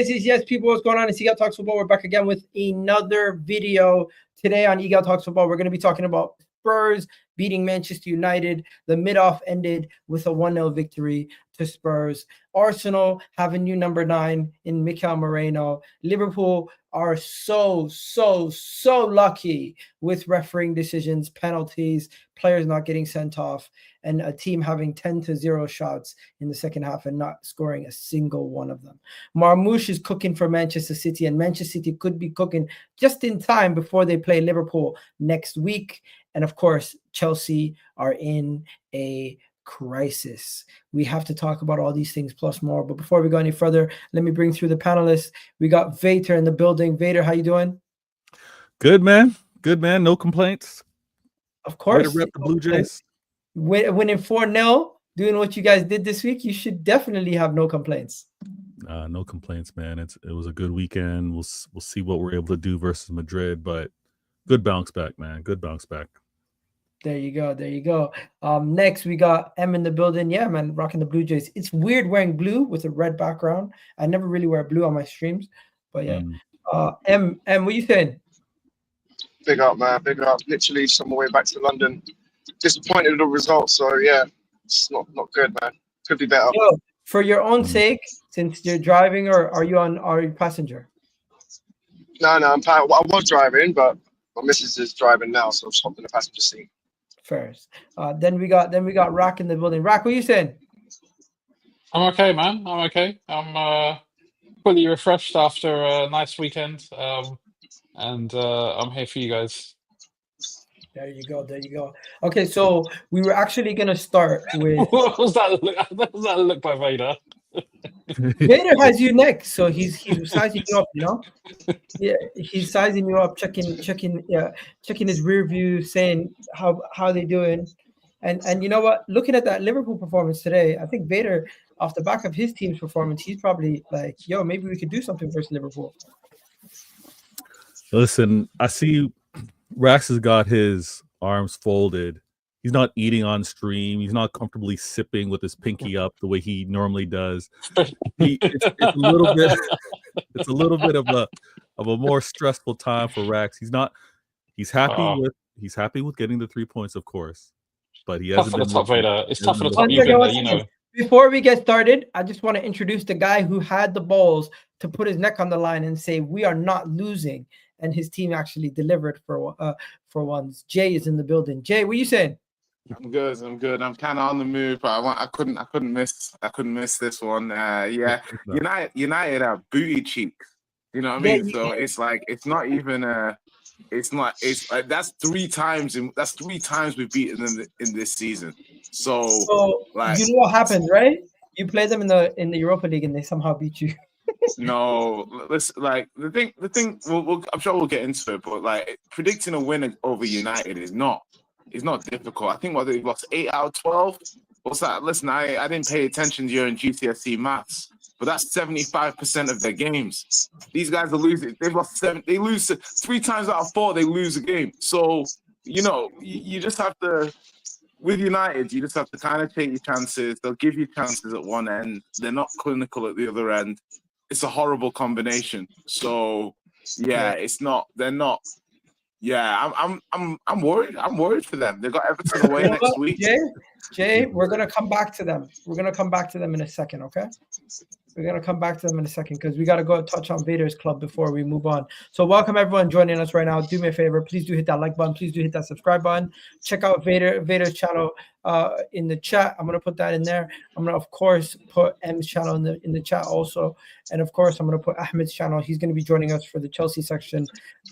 Yes. People, what's going on? It's Eagle Talks Football. We're back again with another video. Today on Eagle Talks Football, we're going to be talking about Spurs beating Manchester United. The mid-off ended with a 1-0 victory to Spurs. Arsenal have a new number 9 in Mikel Merino. Liverpool are so lucky with refereeing decisions, penalties, players not getting sent off, and a team having 10-0 shots in the second half and not scoring a single one of them. Marmoush is cooking for Manchester City, and Manchester City could be cooking just in time before they play Liverpool next week. And of course, Chelsea are in a crisis. We have to talk about all these things plus more. But before we go any further, let me bring through the panelists. We got Vader in the building. Vader, how you doing? Good, man. No complaints. Of course. Way to rep the Blue Jays. Winning 4-0, doing what you guys did this week, you should definitely have no complaints. No complaints, man. It was a good weekend. We'll see what we're able to do versus Madrid, but good bounce back, man. Good bounce back. There you go. Next, we got M in the building. Yeah, man, rocking the Blue Jays. It's weird wearing blue with a red background. I never really wear blue on my streams, but yeah. M, what you saying? Big up, man. Big up. Literally just on my way back to London. Disappointed with the results. So yeah, it's not good, man. Could be better. Yo, for your own sake, since you're driving, or are you passenger? No, I was driving, but my missus is driving now, so I'm just hopping in the passenger seat. First. Then we got Rack in the building. Rack, what are you saying? I'm okay, man. I'm okay. I'm fully refreshed after a nice weekend. And I'm here for you guys. There you go. Okay, so we were actually gonna start with What was that look by Vader? Vader has you next, so he's sizing you up, you know? Yeah, he's sizing you up, checking his rear view, saying how they doing. And you know what? Looking at that Liverpool performance today, I think Vader, off the back of his team's performance, he's probably like, yo, maybe we could do something versus Liverpool. Listen, I see Rax has got his arms folded. He's not eating on stream. He's not comfortably sipping with his pinky up the way he normally does. It's a little bit. It's a little bit of a more stressful time for Rax. He's happy with getting the 3 points, of course, but he hasn't been. It's tough for the top. You know. Before we get started, I just want to introduce the guy who had the balls to put his neck on the line and say we are not losing, and his team actually delivered for once. Jay is in the building. Jay, what are you saying? I'm good. I'm kind of on the move, but I couldn't miss this one. Yeah, United have booty cheeks. You know what I mean? So it's like it's not even it's like that's three times we've beaten them in this season. So like, you know what happened, right? You play them in the Europa League and they somehow beat you. No, listen, like the thing. I'm sure we'll get into it, but like predicting a win over United is not difficult. I think they lost 8 out of 12. What's that? Listen, I didn't pay attention during GCSE maths, but that's 75% of their games. These guys are losing. They've lost 7. They lose 3 times out of 4. They lose a game. So you know, you just have to. With United, you just have to kind of take your chances. They'll give you chances at one end. They're not clinical at the other end. It's a horrible combination. So yeah, it's not. They're not. Yeah, I'm worried. I'm worried for them. They've got Everton away next week. Jay, we're gonna come back to them. We're gonna come back to them in a second, okay? We're gonna come back to them in a second because we gotta go touch on Vader's club before we move on. So welcome everyone joining us right now. Do me a favor, please do hit that like button. Please do hit that subscribe button. Check out Vader's channel in the chat. I'm gonna put that in there. I'm gonna of course put M's channel in the chat also, and of course I'm gonna put Ahmed's channel. He's gonna be joining us for the Chelsea section,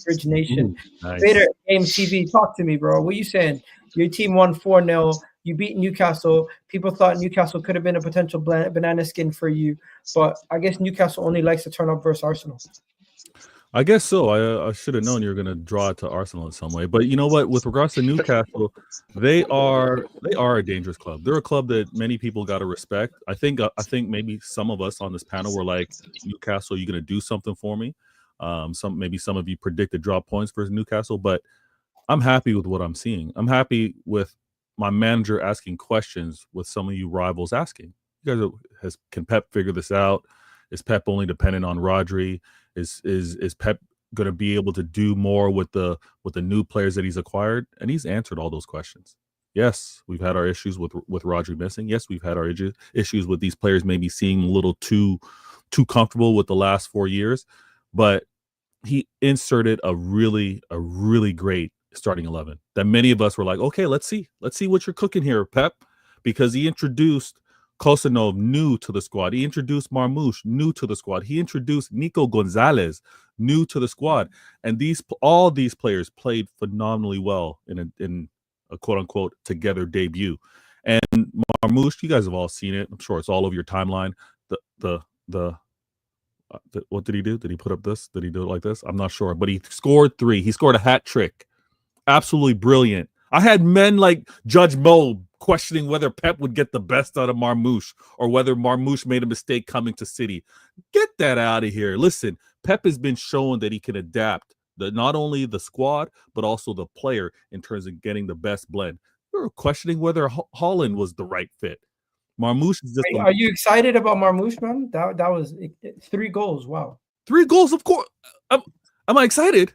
Bridge Nation. Nice. Vader, Game TV, talk to me, bro. What are you saying? Your team won 4-0. You beat Newcastle. People thought Newcastle could have been a potential banana skin for you, but I guess Newcastle only likes to turn up versus Arsenal. I guess so. I should have known you were going to draw it to Arsenal in some way. But you know what? With regards to Newcastle, they are a dangerous club. They're a club that many people got to respect. I think maybe some of us on this panel were like, Newcastle, you're going to do something for me. Some of you predicted drop points versus Newcastle, but I'm happy with what I'm seeing. I'm happy with my manager asking questions with some of you rivals asking. You guys can Pep figure this out? Is Pep only dependent on Rodri? Is Pep going to be able to do more with the new players that he's acquired? And he's answered all those questions. Yes, we've had our issues with Rodri missing. Yes, we've had our issues with these players maybe seeming a little too comfortable with the last 4 years, but he inserted a really great starting 11 that many of us were like, okay, let's see what you're cooking here, Pep, because he introduced Kosanov new to the squad. He introduced Marmoush new to the squad. He introduced Nico González new to the squad, and all these players played phenomenally well in a quote unquote together debut. And Marmoush, you guys have all seen it. I'm sure it's all over your timeline. What did he do? Did he put up this? Did he do it like this? I'm not sure, but he scored 3. He scored a hat trick. Absolutely brilliant. I had men like Judge Mo questioning whether Pep would get the best out of Marmoush or whether Marmoush made a mistake coming to City. Get that out of here. Listen, Pep has been shown that he can adapt not only the squad, but also the player in terms of getting the best blend. We were questioning whether Haaland was the right fit. Marmoush is just. Are you excited about Marmoush, man? That was 3 goals. Wow. 3 goals, of course. Am I excited?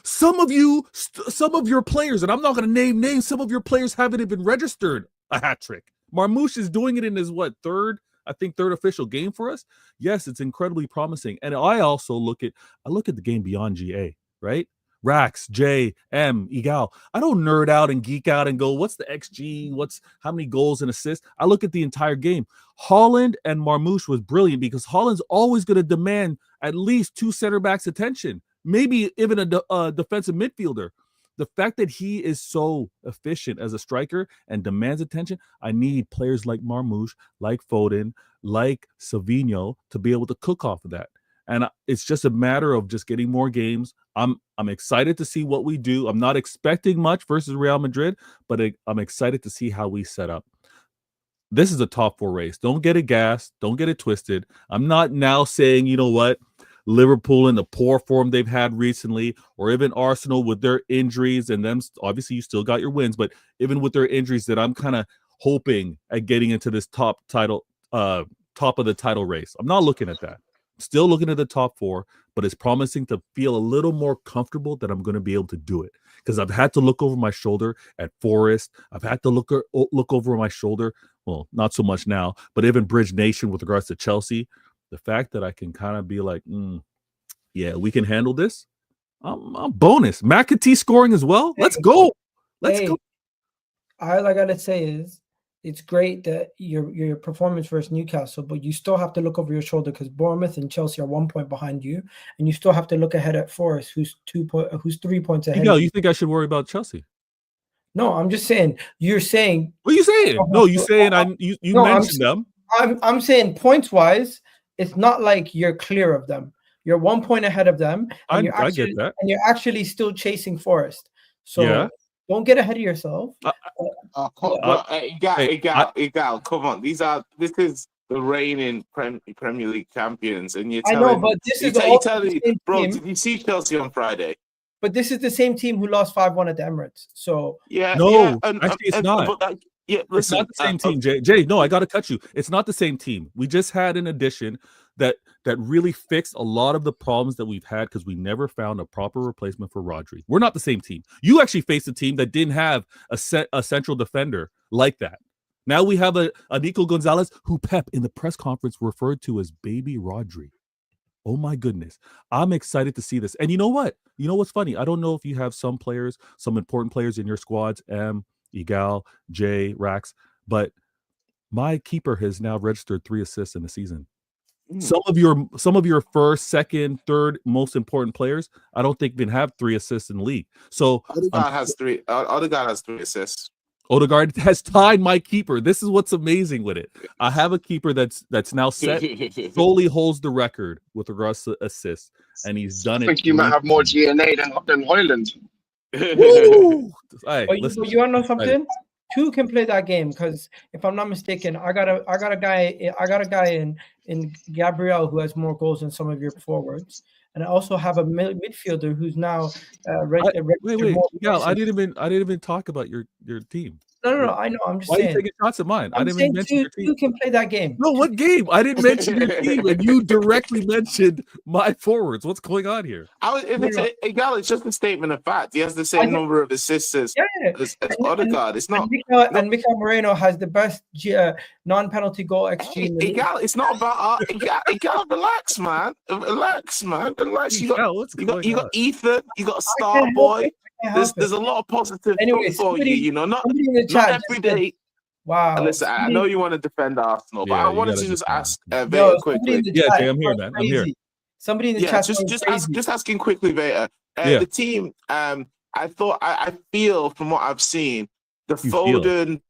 Some of your players, and I'm not going to name names, some of your players haven't even registered a hat trick. Marmoush is doing it in his third official game for us. Yes, it's incredibly promising. And I also look at the game beyond GA, right? Rax, J, M, Igal. I don't nerd out and geek out and go, what's the XG? How many goals and assists? I look at the entire game. Haaland and Marmoush was brilliant because Haaland's always going to demand at least 2 center backs' attention, maybe even a defensive midfielder. The fact that he is so efficient as a striker and demands attention, I need players like Marmoush, like Foden, like Savinho to be able to cook off of that. And it's just a matter of just getting more games. I'm excited to see what we do. I'm not expecting much versus Real Madrid, but I'm excited to see how we set up. This is a top 4 race. Don't get it gassed. Don't get it twisted. I'm not now saying, you know what, Liverpool in the poor form they've had recently, or even Arsenal with their injuries, and them, obviously you still got your wins, but even with their injuries, that I'm kind of hoping at getting into this top of the title race. I'm not looking at that. Still looking at the top 4, but it's promising to feel a little more comfortable that I'm going to be able to do it, because I've had to look over my shoulder at Forest. I've had to look over my shoulder. Well, not so much now, but even Bridge Nation with regards to Chelsea. The fact that I can kind of be like, yeah, we can handle this. I'm bonus. McAtee scoring as well. Let's go. Let's go. All I gotta say is, it's great that your performance versus Newcastle, but you still have to look over your shoulder because Bournemouth and Chelsea are 1 point behind you, and you still have to look ahead at Forest, who's 3 points ahead. Miguel, you think I should worry about Chelsea? No, I'm just saying. You're saying. What are you saying? No, you saying you no, mentioned them. I'm saying points wise, it's not like you're clear of them. You're 1 point ahead of them. And I get that. And you're actually still chasing Forest. So yeah. Don't get ahead of yourself. Igal, come on. This is the reigning Premier League champions, and you're telling, I know, but this is bro. Did you see Chelsea on Friday? But this is the same team who lost 5-1 at the Emirates. So actually, it's not. Listen, it's not the same team, Jay. No, I got to cut you. It's not the same team. We just had an addition that really fixed a lot of the problems that we've had because we never found a proper replacement for Rodri. We're not the same team. You actually faced a team that didn't have a central defender like that. Now we have a Nico González, who Pep in the press conference referred to as baby Rodri. Oh my goodness. I'm excited to see this. And you know what? You know what's funny? I don't know if you have some important players in your squads, Igal, Jay, Rax, but my keeper has now registered 3 assists in the season. Some of your first, second, third most important players, I don't think even have 3 assists in the league. So Odegaard has 3. Odegaard has 3 assists. Odegaard has tied my keeper. This is what's amazing with it. I have a keeper that's now set, solely holds the record with regards to assists, and he's done it. I think you might have more GNA than Hoyland. Hey, but you want to know something? 2 can play that game because if I'm not mistaken, I got a guy in Gabriel who has more goals than some of your forwards, and I also have a midfielder who's now wait. Yeah, I didn't even talk about your team. No. I know. I'm just Why are you saying. taking shots at mine? I I'm didn't saying even mention your team. two can play that game. No, what game? I didn't mention your team, and you directly mentioned my forwards. What's going on here? It's just a statement of fact. He has the same number of assists as Odegaard. It's not. And Mikel Merino has the best non-penalty goal XG. In the league. It's not about Egal. Relax, man. Relax. You got Ethan. You got Starboy. There's a lot of positive stuff for you. You know, not every day. Wow. Listen, I know you want to defend Arsenal, but I wanted to just ask Veta quickly. Yeah, Jay, I'm here, man. I'm here. Somebody in the chat. Just asking quickly, Veta. The team. I feel from what I've seen, the Foden,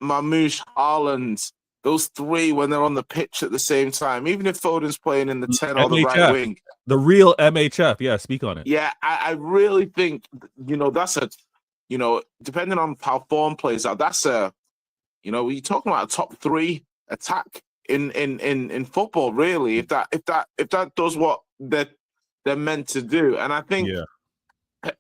Marmoush, Haaland, those three when they're on the pitch at the same time, even if Foden's playing in the 10 or the right wing. The real MHF. Yeah, speak on it. Yeah, I really think, that's a, depending on how form plays out, that's a, you're talking about a top 3 attack in football, really, if that does what they're meant to do. And I think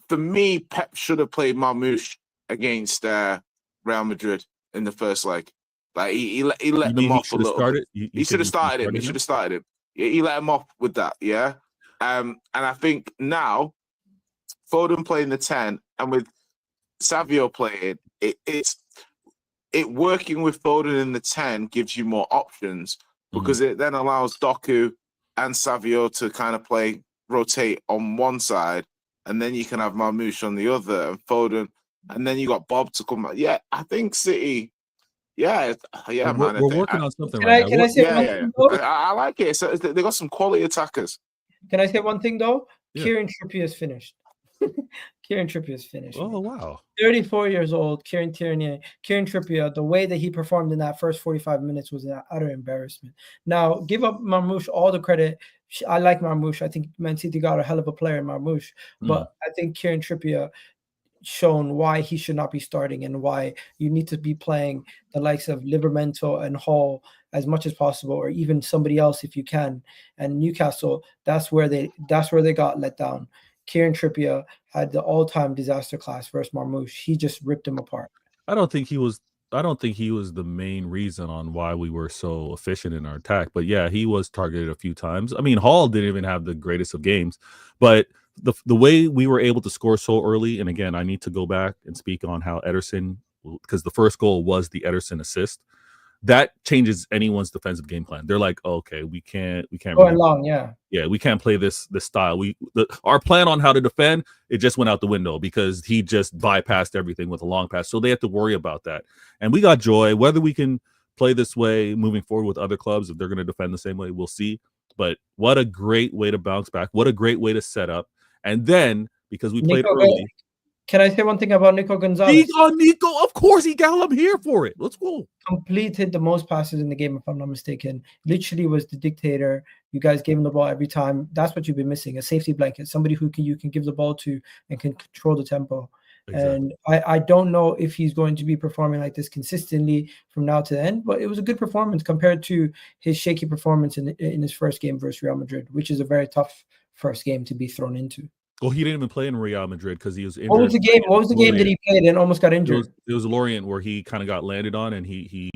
for me, Pep should have played Marmoush against Real Madrid in the first leg. Like he let them off a little bit. He should have started him. He let him off with that, yeah. And I think now Foden playing the 10 and with Savio playing, it working with Foden in the 10 gives you more options because it then allows Doku and Savio to kind of rotate on one side, and then you can have Marmoush on the other and Foden, and then you got Bob to come out. Yeah, I think City. Yeah, man. We're working on something right now. Can I say one thing, though? I like it. So they got some quality attackers. Can I say one thing though? Yeah. Kieran Trippier is finished. Kieran Trippier is finished. Oh wow! 34 years old. Kieran Trippier. The way that he performed in that first 45 minutes was an utter embarrassment. Now, give up Marmoush all the credit. I like Marmoush. I think Man City got a hell of a player in Marmoush, but I think Kieran Trippier shown why he should not be starting and why you need to be playing the likes of Livramento and Hall as much as possible, or even somebody else if you can. And Newcastle, that's where they got let down. Kieran Trippier had the all-time disaster class versus Marmoush. He just ripped him apart. I don't think he was the main reason on why we were so efficient in our attack. But yeah, he was targeted a few times. I mean, Hall didn't even have the greatest of games, but the way we were able to score so early, and again, I need to go back and speak on how Ederson, because the first goal was the Ederson assist. That changes anyone's defensive game plan. They're like, oh, okay, we can't going long, yeah, we can't play this style. Our plan on how to defend, it just went out the window because he just bypassed everything with a long pass. So they have to worry about that. And we got joy. Whether we can play this way moving forward with other clubs, if they're going to defend the same way, we'll see. But what a great way to bounce back! What a great way to set up. And then because we played early. Can I say one thing about Nico González? Nico, of course, I'm here for it. Let's go. Completed the most passes in the game, if I'm not mistaken. Literally was the dictator. You guys gave him the ball every time. That's what you've been missing, a safety blanket, somebody who you can give the ball to and can control the tempo. Exactly. And I don't know if he's going to be performing like this consistently from now to the end, but it was a good performance compared to his shaky performance in his first game versus Real Madrid, which is a very tough first game to be thrown into. Well, he didn't even play in Real Madrid because he was injured. What was the game that he played and almost got injured? It was Lorient where he kind of got landed on, and he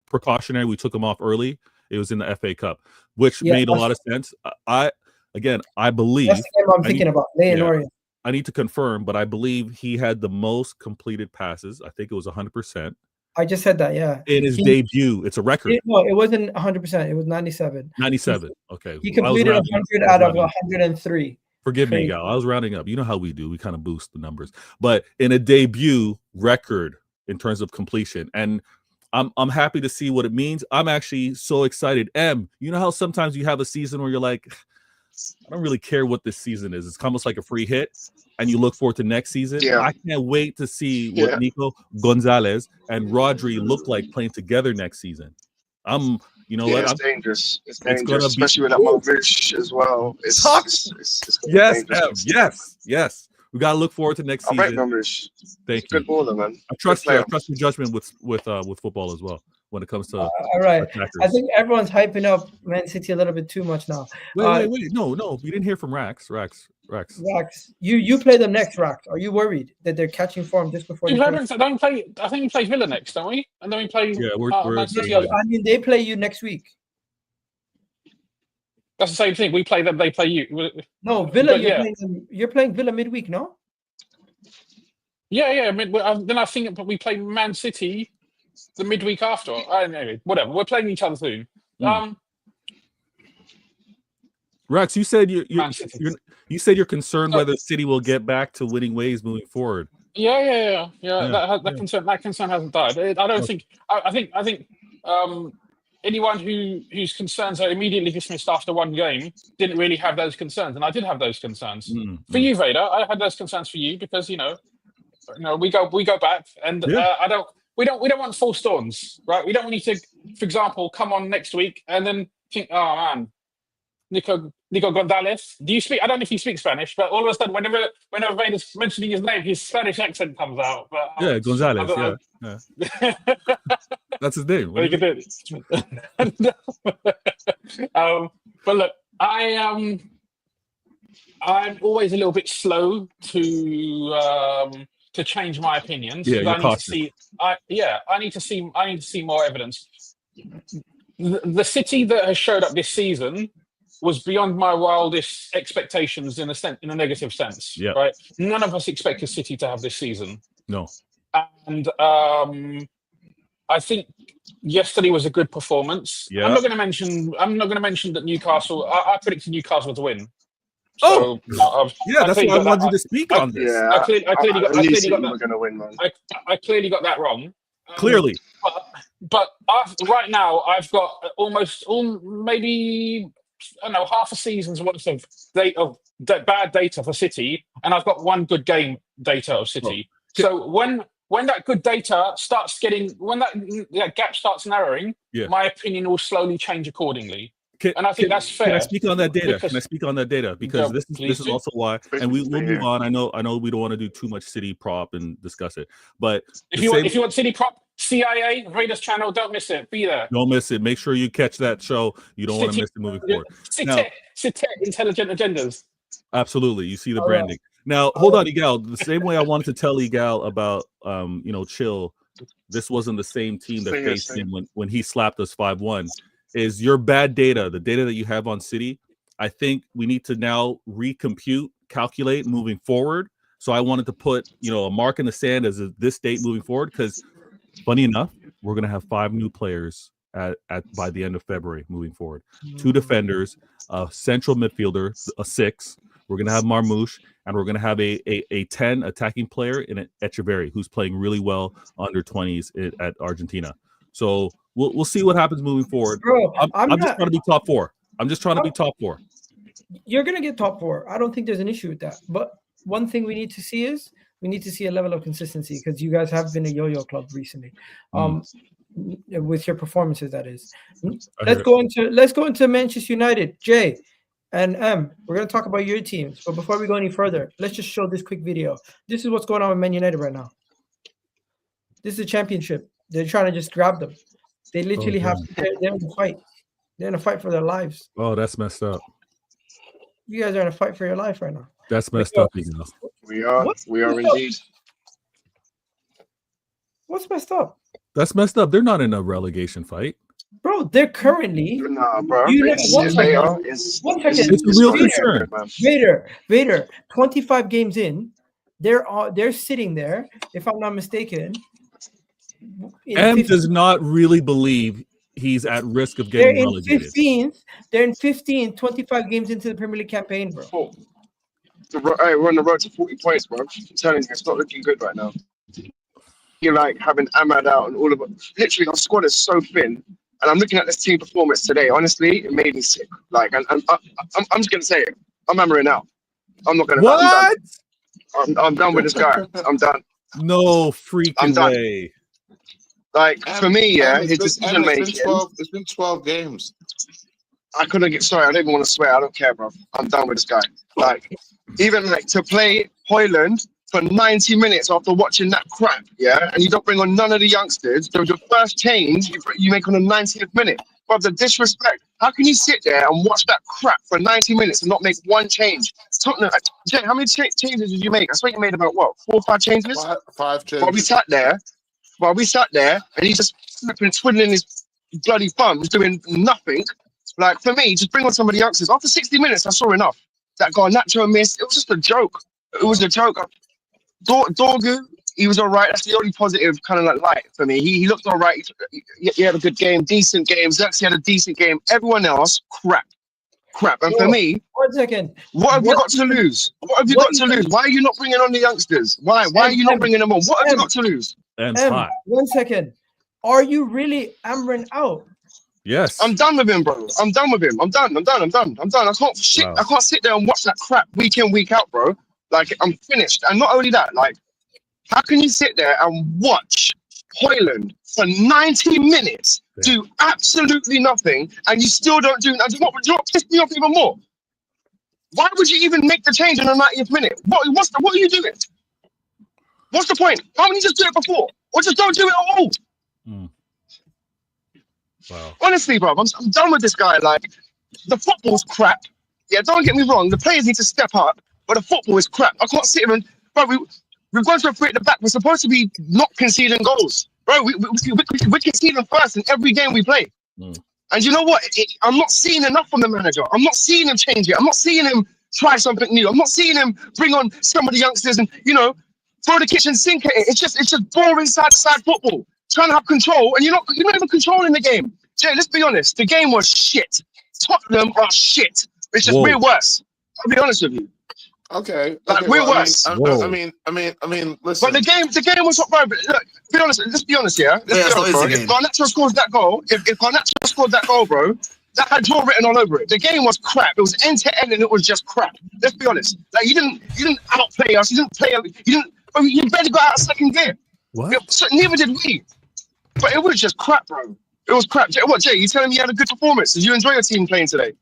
precautionary. We took him off early. It was in the FA Cup, which made a lot of sense. I believe that's the game I'm thinking about. Lorient. I need to confirm, but I believe he had the most completed passes. I think it was 100%. I just said that, yeah. In his debut, it's a record. It wasn't 100%. It was 97. 97. Okay. He completed 100 out of 103. Forgive me, Gal. I was rounding up. You know how we do. We kind of boost the numbers. But in a debut record in terms of completion, and I'm happy to see what it means. I'm actually so excited. You know how sometimes you have a season where you're like, I don't really care what this season is. It's almost like a free hit, and you look forward to next season. Yeah. I can't wait to see what Nico, González, and Rodri look like playing together next season. It's dangerous. It's dangerous, especially with that Marmoush as well. It's yes. We gotta look forward to next season. I like Marmoush. Thank you. Good baller, man. I trust your judgment with football as well. when it comes to all right. attackers. I think everyone's hyping up Man City a little bit too much now. Wait. No. We didn't hear from Rax. Rax, you play them next, Rax. Are you worried that they're catching form just before they play? I think we play Villa next, don't we? And then we play. Yeah, we're Man City. I mean, they play you next week. That's the same thing. We play them. They play you. No, Villa. You're playing Villa midweek, no? Yeah. Then I think we play Man City the midweek after. Anyway, whatever. We're playing each other soon. Rex, you said you're concerned whether City will get back to winning ways moving forward. Yeah. That concern hasn't died. I don't think. I think. Anyone whose concerns are immediately dismissed after one game didn't really have those concerns, and I did have those concerns. For you, Vader, I had those concerns for you because we go back, and we don't want false dawns, right? We don't need to, for example, come on next week and then think, oh man, Nico González. Do you speak? I don't know if you speak Spanish, but all of a sudden, whenever Vader's mentioning his name, his Spanish accent comes out. But yeah, González. Yeah. That's his name. But look, I'm always a little bit slow to change my opinions. Yeah, I need to see more evidence. The City that has showed up this season was beyond my wildest expectations in a negative sense. Yeah. Right. None of us expected City to have this season. No. And I think yesterday was a good performance. Yeah. I'm not going to mention that Newcastle. I predicted Newcastle to win. So, that's why I wanted you to speak on this. Yeah, I clearly got we're going to win, man. I clearly got that wrong. Clearly. But right now I've got maybe half a season's worth of bad data for City, and I've got one good game data of City. So when that good data starts when that gap starts narrowing, my opinion will slowly change accordingly. And I think that's fair. Can I speak on that data? Because this is also why, and we'll move on. I know we don't want to do too much City prop and discuss it, but if you want City prop, CIA Raiders channel, don't miss it. Be there. Don't miss it. Make sure you catch that show. You don't want to miss it moving forward. City intelligent agendas. Absolutely, you see the branding. Now, hold on, Igal. The same way I wanted to tell Igal about, chill. This wasn't the same team that faced him when he slapped us 5-1. Is your bad data, the data that you have on City? I think we need to now calculate moving forward. So I wanted to put, a mark in the sand as of this date moving forward, because funny enough, we're going to have 5 new players by the end of February moving forward. 2 defenders, a central midfielder, a 6. We're going to have Marmoush, and we're going to have a 10 attacking player in Echeverri, who's playing really well under 20s at Argentina. So we'll see what happens moving forward. Bro, I'm just trying to be top 4. I'm just trying to be top 4. You're going to get top 4. I don't think there's an issue with that. But one thing we need to see is a level of consistency, because you guys have been a yo-yo club recently. With your performances, that is. Let's go into Manchester United. Jay and M, we're going to talk about your teams. But before we go any further, let's just show this quick video. This is what's going on with Man United right now. This is a championship. They're trying to just grab them. They literally they're in a fight. They're in a fight for their lives. Oh, that's messed up. You guys are in a fight for your life right now. That's messed up. We are indeed. What's messed up? That's messed up. They're not in a relegation fight. Bro, they're currently. Nah, bro. One second. It's a real concern. Vader, 25 games in, they're sitting there, if I'm not mistaken. M does not really believe he's at risk of getting relegated. They're in 15, 25 games into the Premier League campaign, bro. We're on the road to 40 points, bro. I'm telling you, it's not looking good right now. You're like having Ahmad out and all of it. Literally, our squad is so thin. And I'm looking at this team performance today. Honestly, it made me sick. Like, and I'm just gonna say it. I'm hammering out. I'm not gonna. What? I'm done with this guy. I'm done. No freaking way. Like for me, his decision making. It's been 12 games. I couldn't get. Sorry, I don't even want to swear. I don't care, bro. I'm done with this guy. Like, even like to play Højlund for 90 minutes after watching that crap, yeah, and you don't bring on none of the youngsters, so the first change you make on the 90th minute. But the disrespect, how can you sit there and watch that crap for 90 minutes and not make one change? Tottenham, Jay, how many changes did you make? I swear you made about, what, 4 or 5 changes? Five changes. While we sat there, and he's just flipping, twiddling his bloody thumbs, doing nothing. Like, for me, just bring on some of the youngsters. After 60 minutes, I saw enough. That Garnacho missed. It was just a joke. It was a joke. Dorgu, he was all right. That's the only positive kind of like light for me. He looked all right. He had a good game, decent game. Zexi had a decent game. Everyone else, crap. And for me, 1 second. what have you got to lose? What have you got to lose? Why are you not bringing on the youngsters? Why are you not bringing them on? What have you got to lose? And hot. 1 second. Are you really Amorim out? Yes. I'm done with him, bro. I'm done with him. I'm done. I can't sit there and watch that crap week in, week out, bro. Like, I'm finished. And not only that, like, how can you sit there and watch Højlund for 90 minutes do absolutely nothing and you still don't do nothing? What pissed me off even more? Why would you even make the change in the 90th minute? What are you doing? What's the point? Why wouldn't you just do it before? Or just don't do it at all? Wow. Honestly, bro, I'm done with this guy. Like, the football's crap. Yeah, don't get me wrong. The players need to step up, but the football is crap. I can't sit here and, bro, we've gone to a free at the back. We're supposed to be not conceding goals. Bro, we're conceding first in every game we play. And you know what? I'm not seeing enough from the manager. I'm not seeing him change it. I'm not seeing him try something new. I'm not seeing him bring on some of the youngsters and, you know, throw the kitchen sink at it. It's just boring side-to-side football. Trying to have control, and you're not even controlling the game. Jay, let's be honest. The game was shit. Tottenham are shit. It's just way worse. I'll be honest with you. Okay. Like, way worse. I mean, listen. But the game was not bad. Look, be honest. Let's be honest, yeah. Let's be honest, bro. If Garnacho scores that goal, if Garnacho scored that goal, bro, that had draw written all over it. The game was crap. It was end to end, and it was just crap. Let's be honest. Like, you didn't outplay us. You barely got out of second gear. What? So neither did we. But it was just crap, bro. It was crap. What, Jay? You telling me you had a good performance? Did you enjoy your team playing today?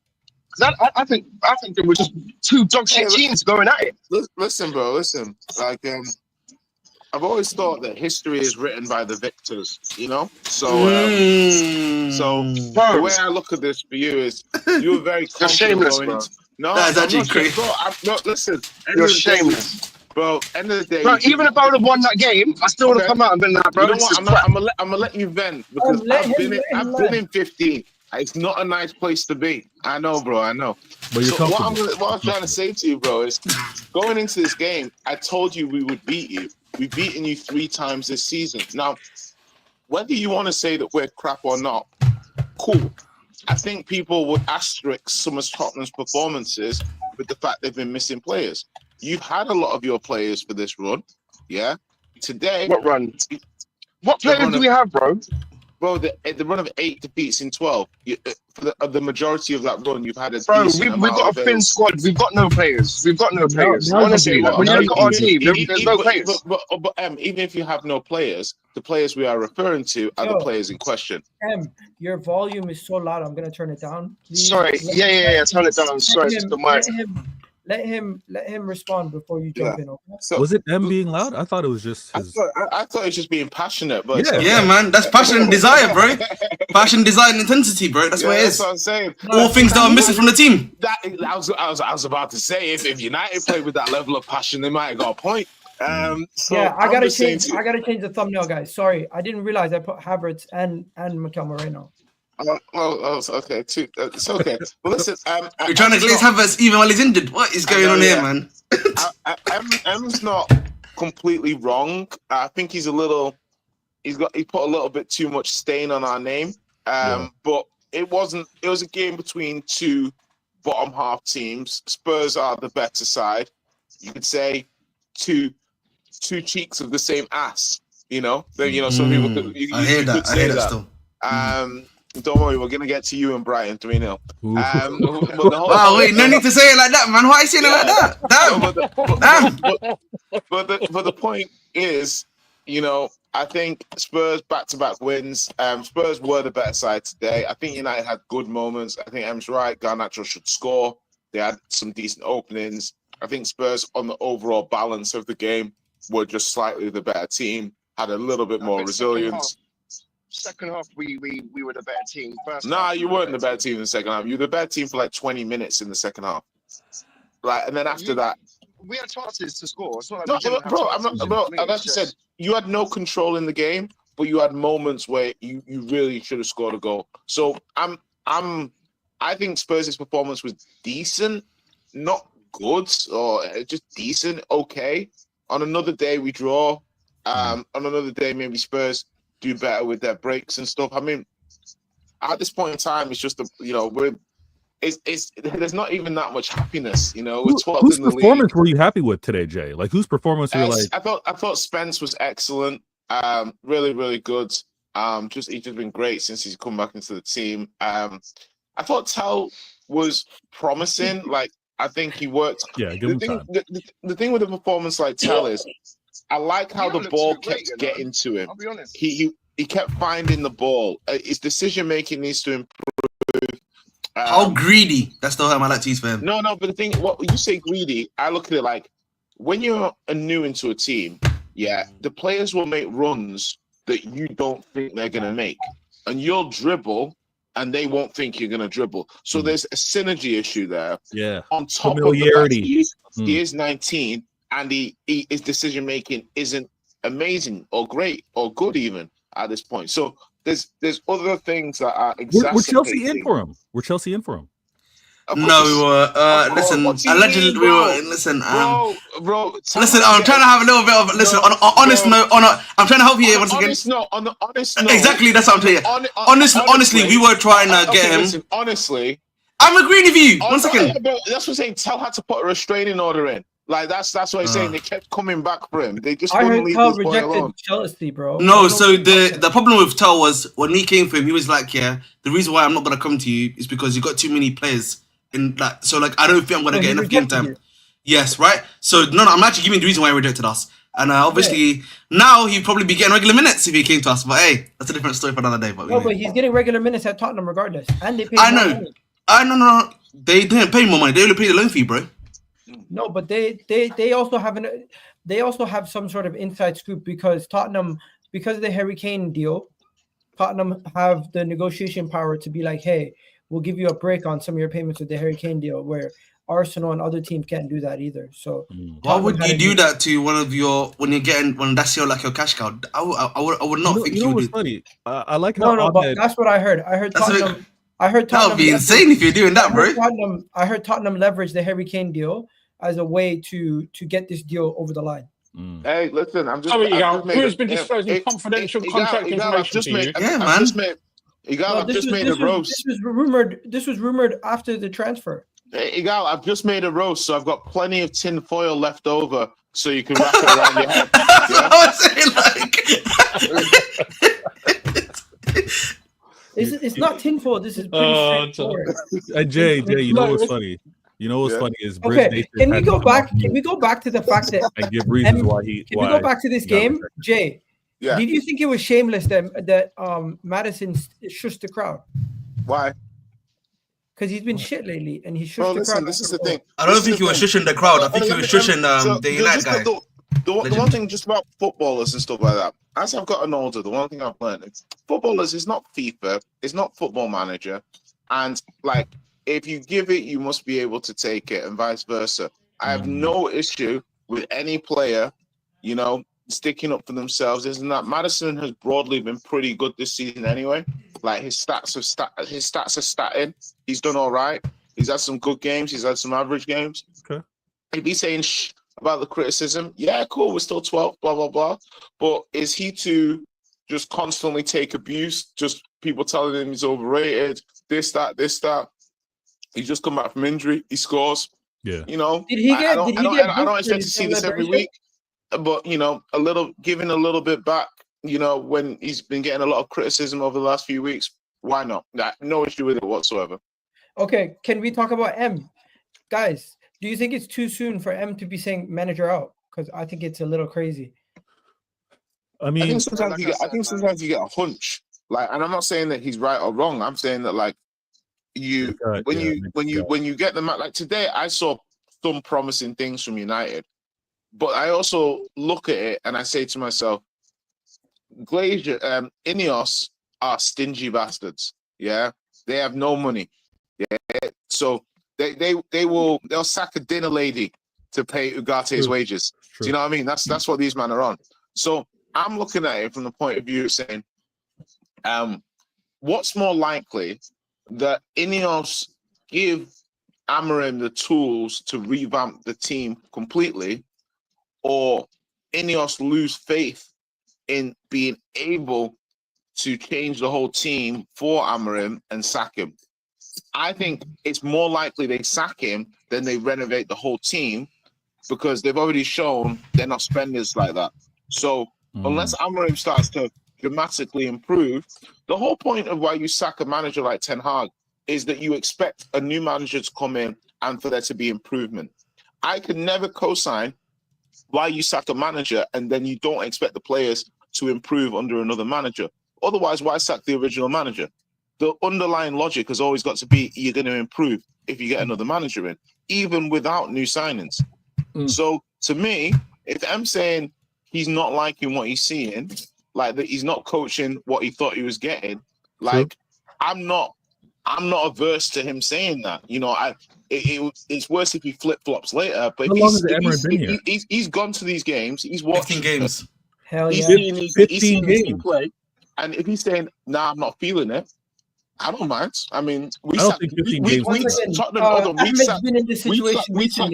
I think there were just two dog shit teams going at it. Listen, bro. Listen. Like, I've always thought that history is written by the victors. You know. So the way I look at this for you is you were very shameless, bro. No, that's actually crazy. Bro, listen. You're shameless. Bro, end of the day. Bro, even if I would have won that game, I still would have come out and been like, bro, you know what? I'm gonna let you vent because I've been in 15. It's not a nice place to be. I know, bro. I know. But you're what I'm trying to say to you, bro, is going into this game, I told you we would beat you. We've beaten you 3 times this season. Now, whether you want to say that we're crap or not, cool. I think people would asterisk some of Tottenham's performances with the fact they've been missing players. You've had a lot of your players for this run, yeah? Today... What run? What players do we have, bro? Bro, the run of 8 defeats in 12. For the majority of that run, you've had a bro. We've got a thin squad. We've got no players. Honestly, like, when you look at our team, there's no players. But even if you have no players, the players we are referring to are the players in question. Your volume is so loud. I'm gonna turn it down. Please. Sorry. Yeah. Turn it down. Sorry, it's the mic. Let him respond before you jump in. Okay? So, was it being loud? I thought it was just his... I thought it was just being passionate, but yeah, man, that's passion and desire, bro. Passion, desire, and intensity, bro. That's what it is. That's what I'm saying. All things that are missing from the team. I was about to say if United played with that level of passion, they might have got a point. I gotta change the thumbnail, guys. Sorry, I didn't realize I put Havertz and Mikel Merino. Okay. It's okay. Well, listen, you're trying to glaze Havertz even while he's injured. What is going on here, man? Em's not completely wrong. I think he put a little bit too much stain on our name. But it was a game between 2 bottom half teams. Spurs are the better side. You could say two cheeks of the same ass. You know, some people could. I hear that still. Don't worry, we're gonna get to you and Brighton 3-0. Wow, wait, no need to say it like that, man. Why are you saying it like that? Damn. But the point is, I think Spurs back-to-back wins. Spurs were the better side today. I think United had good moments. I think Em's right. Garnacho should score. They had some decent openings. I think Spurs, on the overall balance of the game, were just slightly the better team, had a little bit more resilience. Second half, we were the better team. Nah, you weren't the better team in the second half. You were the better team for like 20 minutes in the second half. Like, and then after that, we had chances to score. It's not no, like we didn't have bro, chances. bro. Like I said, you had no control in the game, but you had moments where you really should have scored a goal. So I think Spurs' performance was decent, not good, or just decent, okay. On another day, we draw. On another day, maybe Spurs do better with their breaks and stuff. I mean, at this point in time, it's just there's not even that much happiness, you know. Whose performance were you happy with today, Jay? Like, whose performance were you like? I thought Spence was excellent, really, really good. He's just been great since he's come back into the team. I thought Tell was promising. Like, I think he worked. Yeah, give him time. The thing with the performance like Tell is, I like how the ball kept getting to him. I'll be honest. He kept finding the ball. His decision making needs to improve. How greedy? That's the term I like to use for him. No, but the thing, what you say greedy, I look at it like, when you're new into a team, the players will make runs that you don't think they're gonna make, and you'll dribble, and they won't think you're gonna dribble. So there's a synergy issue there. Yeah. On top familiarity. Of the fact he is 19, and his decision making isn't amazing or great or good even at this point. So there's other things that are exacerbating. We're Chelsea in for him. We're Chelsea in for him. No, we were. Listen, allegedly, we were. Listen, bro. Listen, I'm trying to have a little bit of. Listen, on honest note, I'm trying to help you here once again. On the honest note. Exactly, that's what I'm telling you. Honestly, we were trying to get him. Listen, honestly, I'm agreeing with you. 1 second. That's what I'm saying. Tell had to put a restraining order in. Like, that's what I'm saying. They kept coming back for him. They just wouldn't leave this boy alone. Chelsea, bro. No, so the problem with Tell was when we came for him, he was like, the reason why I'm not gonna come to you is because you got too many players in that. So like, I don't think I'm gonna get enough game time. Yes, right. So no, I'm actually giving the reason why he rejected us. And obviously now he'd probably be getting regular minutes if he came to us. But hey, that's a different story for another day. But but he's getting regular minutes at Tottenham regardless, and they pay. I know. No. They didn't pay more money. They only paid the loan fee, bro. No, but they also have some sort of inside scoop because Tottenham, because of the Harry Kane deal, Tottenham have the negotiation power to be like, hey, we'll give you a break on some of your payments with the Harry Kane deal, where Arsenal and other teams can't do that either. So why would you do that to one of your when that's your cash cow? I would not think you would do. Funny. I like how no, but that's what I heard. I heard Tottenham. That would be insane if you're doing that, bro. I heard Tottenham leverage the Harry Kane deal as a way to get this deal over the line. Hey, listen, I'm just. Who's been disclosing confidential contract information to you? I've just made a roast. This was rumored after the transfer. Hey, Igal, I've just made a roast, so I've got plenty of tin foil left over, so you can wrap it around your head. It's not tinfoil. This is pretty straightforward. Jay, you know what's funny? You know what's funny is Can we go back to the fact that and give reasons why he? Can we go back to this game, Jay? Yeah. Did you think it was shameless that Madison shushed the crowd? Why? Because he's been shit lately, and he shushed the crowd. This is the thing. I don't think he was shushing the crowd. I think he was shushing the United guy. The one thing just about footballers and stuff like that, as I've gotten older, the one thing I've learned is footballers is not FIFA, it's not Football Manager, and like if you give it, you must be able to take it, and vice versa. I have no issue with any player, sticking up for themselves. Isn't that Madison has broadly been pretty good this season anyway? Like his stats are statted. He's done all right. He's had some good games. He's had some average games. Okay. If he's saying about the criticism, yeah, cool. We're still 12th, blah blah blah. But is he to just constantly take abuse? Just people telling him he's overrated. This that. He's just come back from injury. He scores. Yeah. Did he get? I don't expect to see this every week, but giving a little bit back. When he's been getting a lot of criticism over the last few weeks, why not? No issue with it whatsoever. Okay, can we talk about M? Guys, do you think it's too soon for M to be saying manager out? Because I think it's a little crazy. I think sometimes you get a hunch. Like, and I'm not saying that he's right or wrong. I'm saying that when you get them out, like today, I saw some promising things from United. But I also look at it and I say to myself, Ineos are stingy bastards. Yeah, they have no money. Yeah, so they'll sack a dinner lady to pay Ugate's wages. Do you know what I mean? That's what these men are on. So I'm looking at it from the point of view of saying, what's more likely, that Ineos give Amorim the tools to revamp the team completely, or Ineos lose faith in being able to change the whole team for Amorim and sack him? I think it's more likely they sack him than they renovate the whole team, because they've already shown they're not spenders like that. So unless Amorim starts to dramatically improve, the whole point of why you sack a manager like Ten Hag is that you expect a new manager to come in and for there to be improvement. I can never co-sign why you sack a manager and then you don't expect the players to improve under another manager. Otherwise, why sack the original manager? The underlying logic has always got to be you're going to improve if you get another manager in, even without new signings. So to me, if I'm saying he's not liking what he's seeing, like that he's not coaching what he thought he was getting, like I'm not averse to him saying that. You know, it's worse if he flip-flops later. But if he's gone to these games, he's watched 15 games. Hell yeah. He's seen his team play. And if he's saying, nah, I'm not feeling it, I don't mind. I mean, we sacked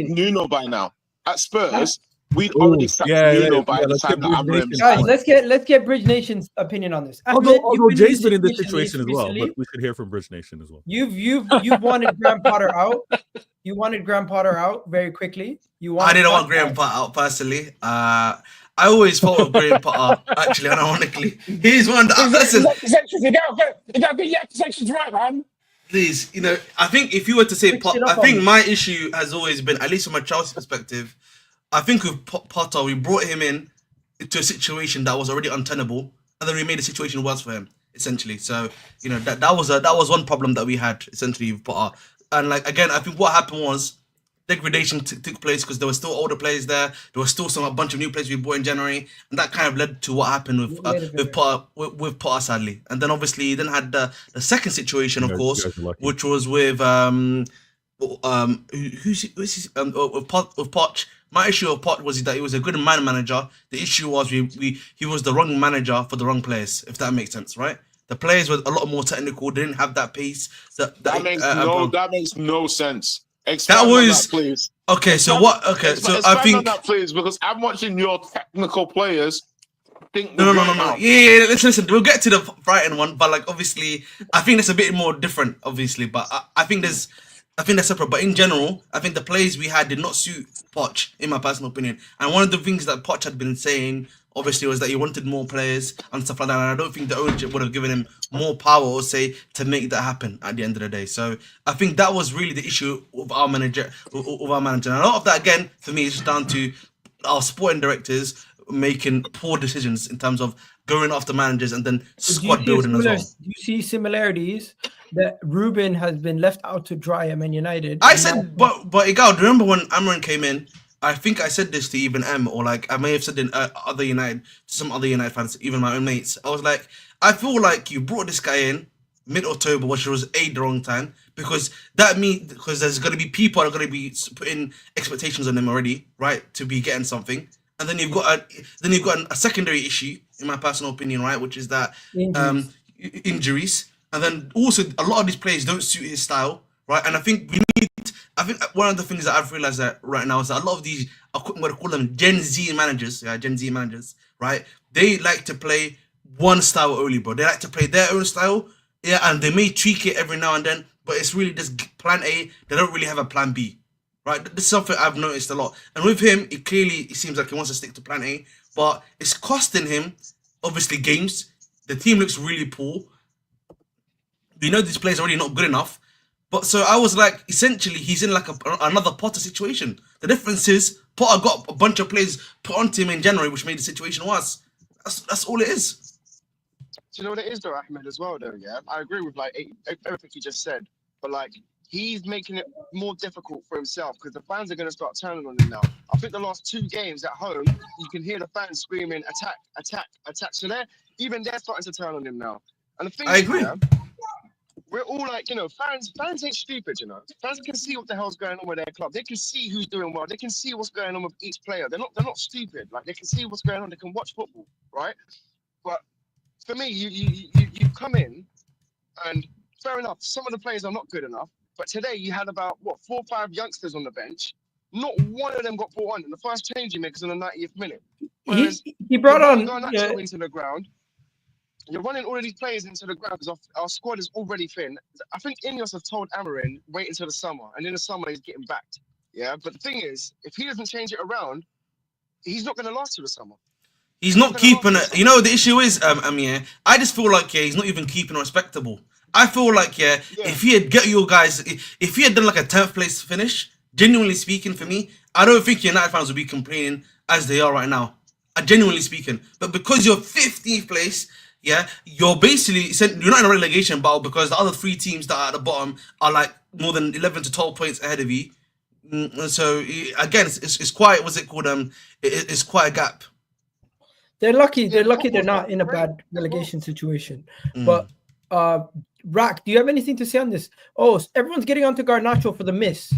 Nuno by now. At Spurs, we'd already sacked Nuno by the time that Amorim. Guys, let's get Bridge Nation's opinion on this. Although Jay's been in this situation as well, but we should hear from Bridge Nation as well. You've wanted Graham Potter out. You wanted Graham Potter out very quickly. I didn't want Graham Potter out personally. I always thought of Graham Potter, actually, unironically. He's one that listen. You got to get your accusations right, man. Please, you know, I think if you were to say I think my issue has always been, at least from a Chelsea perspective, I think with Potter, we brought him in into a situation that was already untenable, and then we made the situation worse for him, essentially. So, you know, that was one problem that we had, essentially, with Potter. And like again, I think what happened was degradation took place because there were still older players there. There was still a bunch of new players we bought in January, and that kind of led to what happened with Potter, sadly. And then obviously, you then had the second situation, of course, which was with Poch. My issue with Poch was that he was a good manager. The issue was he was the wrong manager for the wrong players, if that makes sense, right? The players were a lot more technical. They didn't have that pace. That makes no sense. That was please. Okay. So what? Okay. So I think on that, please, because I'm watching your technical players. No. Yeah. Listen. We'll get to the Brighton one, but like obviously, I think it's a bit more different. Obviously, but I think they're separate. But in general, I think the players we had did not suit Poch, in my personal opinion. And one of the things that Poch had been saying, obviously, was that he wanted more players and stuff like that. And I don't think the ownership would have given him more power or say to make that happen at the end of the day. So I think that was really the issue of our manager. And a lot of that, again, for me, is just down to our sporting directors making poor decisions in terms of going after managers and then squad building as well. Do you see similarities that Ruben has been left out to dry at Man United? I said, but Igal, remember when Amorim came in? I think I said this to even M, or like I may have said in some other United fans, even my own mates. I was like, I feel like you brought this guy in mid-October, which was the wrong time, because there's going to be people that are going to be putting expectations on him already, right, to be getting something, and then you've got a secondary issue, in my personal opinion, right, which is that injuries, and then also a lot of these players don't suit his style, right, and I think one of the things that I've realized that right now is that a lot of these, I'm going to call them Gen Z managers, right? They like to play one style only, bro. They like to play their own style, and they may tweak it every now and then, but it's really just plan A. They don't really have a plan B, right? This is something I've noticed a lot. And with him, it seems like he wants to stick to plan A, but it's costing him, obviously, games. The team looks really poor. We know these players are already not good enough. But so I was like, essentially, he's in like another Potter situation. The difference is Potter got a bunch of players put onto him in January, which made the situation worse. That's all it is. Do you know what it is, though, Ahmed, as well, though, yeah? I agree with, like, everything you just said. But, like, he's making it more difficult for himself because the fans are going to start turning on him now. I think the last 2 games at home, you can hear the fans screaming, attack, attack, attack. So they're starting to turn on him now. And the thing I is, agree. yeah, we're all like, fans ain't stupid, Fans can see what the hell's going on with their club. They can see who's doing well. They can see what's going on with each player. They're not stupid. Like, they can see what's going on. They can watch football, right? But for me, you come in, and fair enough, some of the players are not good enough. But today you had about 4 or 5 youngsters on the bench. Not one of them got brought on. And the first change he made was in the 90th minute. Whereas He brought on Garnacho into the ground. You're running all of these players into the ground because our squad is already thin. I think Ineos have told Amorim, wait until the summer. And in the summer, he's getting backed. Yeah, but the thing is, if he doesn't change it around, he's not going to last till the summer. He's not keeping it. You know, the issue is, Amir, I just feel like, he's not even keeping it respectable. I feel like, if he had got your guys, if he had done like a 10th place finish, genuinely speaking for me, I don't think United fans would be complaining as they are right now. Genuinely speaking. But because you're 15th place, you're basically, you're not in a relegation battle because the other 3 teams that are at the bottom are like more than 11 to 12 points ahead of you. So again, it's quite, what's it called? It's quite a gap. They're lucky. They're lucky they're not in a bad relegation situation. But Rack, do you have anything to say on this? Oh, everyone's getting onto Garnacho for the miss.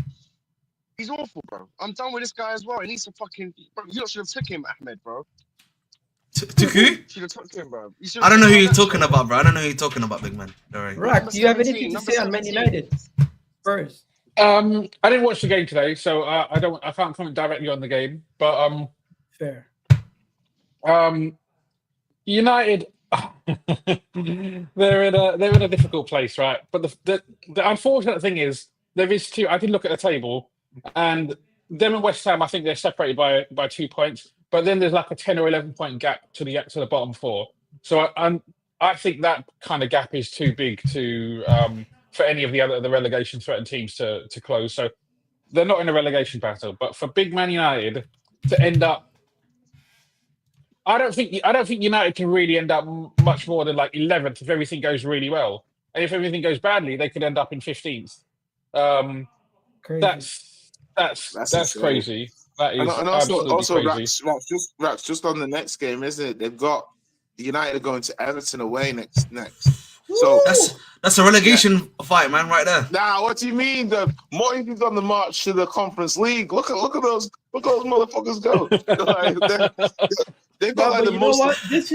He's awful, bro. I'm done with this guy as well. He needs to fucking. Bro, you should have took him, Ahmed, bro. To who? Should have took him, bro. I don't know who you're talking about, bro. I don't know who you're talking about, big man. All right. Rack, do you have anything to say on Man United? Spurs. I didn't watch the game today, so I can't comment directly on the game. But fair. United, they're in a difficult place, right? But the unfortunate thing is there is 2. I did look at the table, and them and West Ham, I think they're separated by 2 points. But then there's like a 10 or 11 point gap to the bottom 4. So I think that kind of gap is too big to for any of the relegation threatened teams to close. So they're not in a relegation battle. But for big Man United to end up, I don't think United can really end up much more than like 11th if everything goes really well. And if everything goes badly, they could end up in 15th. Crazy. That's crazy. That is and also crazy. Rax, just on the next game, isn't it? They've got United going to Everton away next. So that's a relegation fight, man, right there. Nah, what do you mean? The Moyes is on the march to the Conference League. Look at those motherfuckers go. They've got like the most. What? This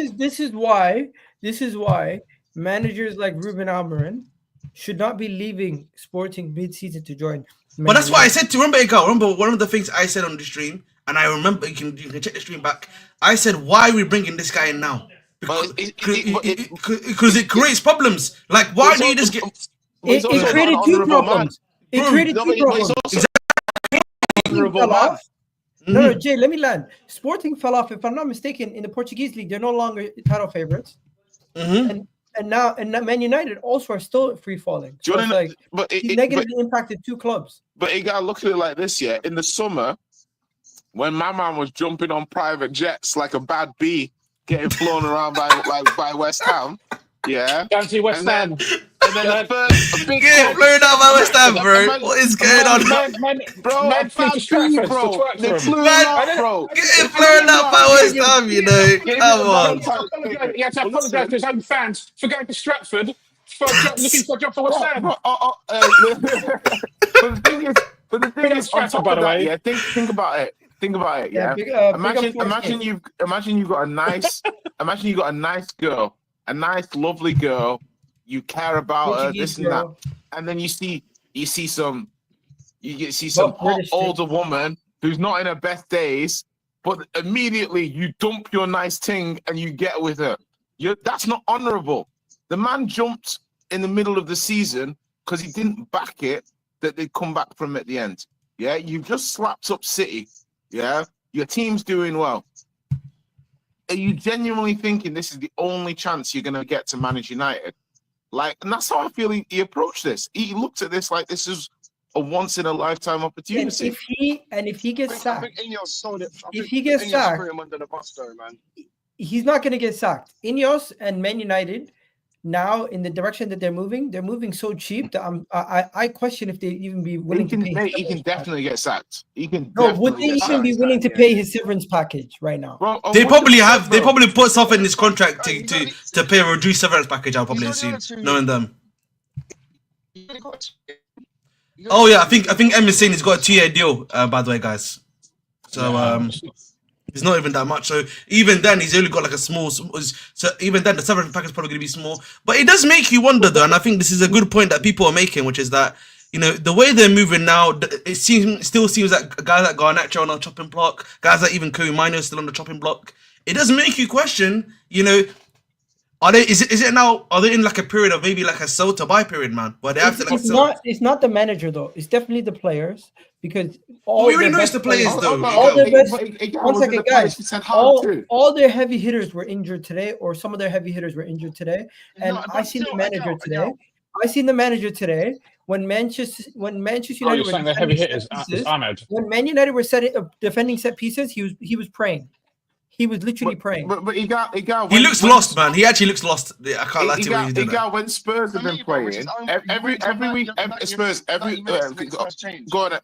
is why managers like Ruben Amorim should not be leaving Sporting mid-season to join. But that's why I said to remember one of the things I said on the stream, and I remember you can check the stream back. I said, why are we bringing this guy in now? Because it creates problems. Like, why do you just get? It created 2 problems. It created 2 problems. No, Jay, let me land. Sporting fell off. If I'm not mistaken, in the Portuguese league, they're no longer title favorites. And now Man United also are still free falling. So it negatively impacted 2 clubs. But you gotta look at it like this, yeah. In the summer, when my man was jumping on private jets like a bad bee, getting flown around by West Ham, yeah. Fancy West Ham. And then the first big get flown out by West Ham, bro. What is going on, bro? They flew out, bro. Getting flown out by West Ham, you know. Come on. He had to apologise to his own fans for going to Stratford for looking for a job for West Ham. But the thing is, on top of that, yeah. Think about it. Yeah. Imagine you've got a nice girl, a nice lovely girl. You care about her, this and that, and then you see some hot older woman who's not in her best days, but immediately you dump your nice thing and you get with her. That's not honourable. The man jumped in the middle of the season because he didn't back it that they'd come back from at the end. Yeah, you just slapped up City. Yeah, your team's doing well. Are you genuinely thinking this is the only chance you're going to get to manage United? And that's how I feel he approached this. He looked at this like this is a once in a lifetime opportunity. If he gets sacked, under the bus though, man. He's not going to get sacked. Ineos and Man United now in the direction that they're moving so cheap that I question if they even be willing to pay. He can definitely get sacked. He can. No, would they even be willing to pay his severance package right now? Bro, They probably have. They probably put stuff in his contract to pay a reduced severance package. I'll probably assume, knowing them. Oh yeah, I think Em is saying he's got a 2-year deal. By the way, guys. So it's not even that much. So even then, he's only got like a small. So even then, the severance package is probably going to be small. But it does make you wonder, though, and I think this is a good point that people are making, which is that the way they're moving now, it still seems like guys like Garnacho on the chopping block, guys like even Kobe Mino still on the chopping block. It does make you question, are they? Is it now? Are they in like a period of maybe like a sell to buy period, man? Where they have to like sell. It's not the manager though. It's definitely the players because we already know it's the players though. One second, guys. All their heavy hitters were injured today, or some of their heavy hitters were injured today. And I seen the manager today. When Manchester United were defending heavy hitters, Ahmed. When Man United were defending set pieces, he was praying. He was literally praying. But he looks lost, man. He actually looks lost. I can't lie to you. When Spurs have been playing every week, Spurs go on.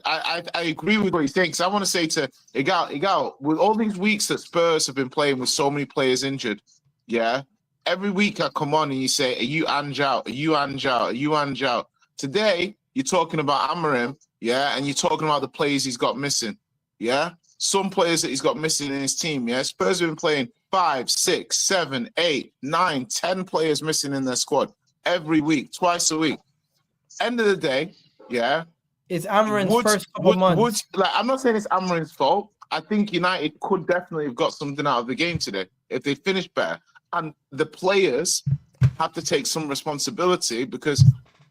I agree with what he's saying. Because I want to say to Igal, with all these weeks that Spurs have been playing with so many players injured, yeah. Every week I come on and you say, "Are you Anjou? Are you Anjou? Are you Anjou?" Today you're talking about Amorim, yeah, and you're talking about the players he's got missing, yeah. Some players that he's got missing in his team, yeah. Spurs have been playing 5, 6, 7, 8, 9, 10 players missing in their squad every week, twice a week. End of the day, yeah. It's Amorim's first couple months. I'm not saying it's Amorim's fault. I think United could definitely have got something out of the game today if they finished better. And the players have to take some responsibility because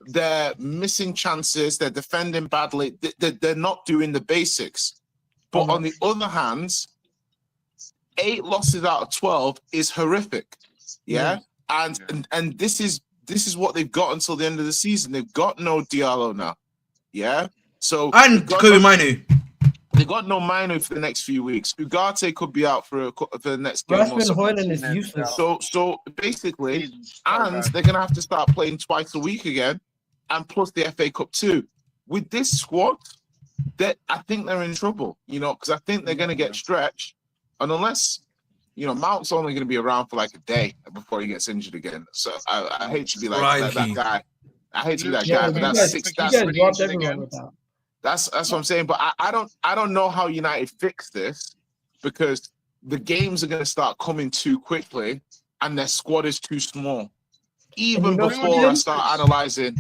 they're missing chances. They're defending badly. They're not doing the basics. But on the other hand, 8 losses out of 12 is horrific. Yeah. And this is what they've got until the end of the season. They've got no Diallo now. Yeah. So and Kobe Mino. They got no Mino for the next few weeks. Ugarte could be out for the next game. Rasmus Højlund is useless. So basically, and they're gonna have to start playing twice a week again, and plus the FA Cup too. With this squad, I think they're in trouble. Because I think they're gonna get stretched, and unless Mount's only gonna be around for like a day before he gets injured again. So I hate to be like that guy. I hate to be that guy, but that's 6. That's what I'm saying. But I don't know how United fix this because the games are going to start coming too quickly and their squad is too small. Even before I start analyzing,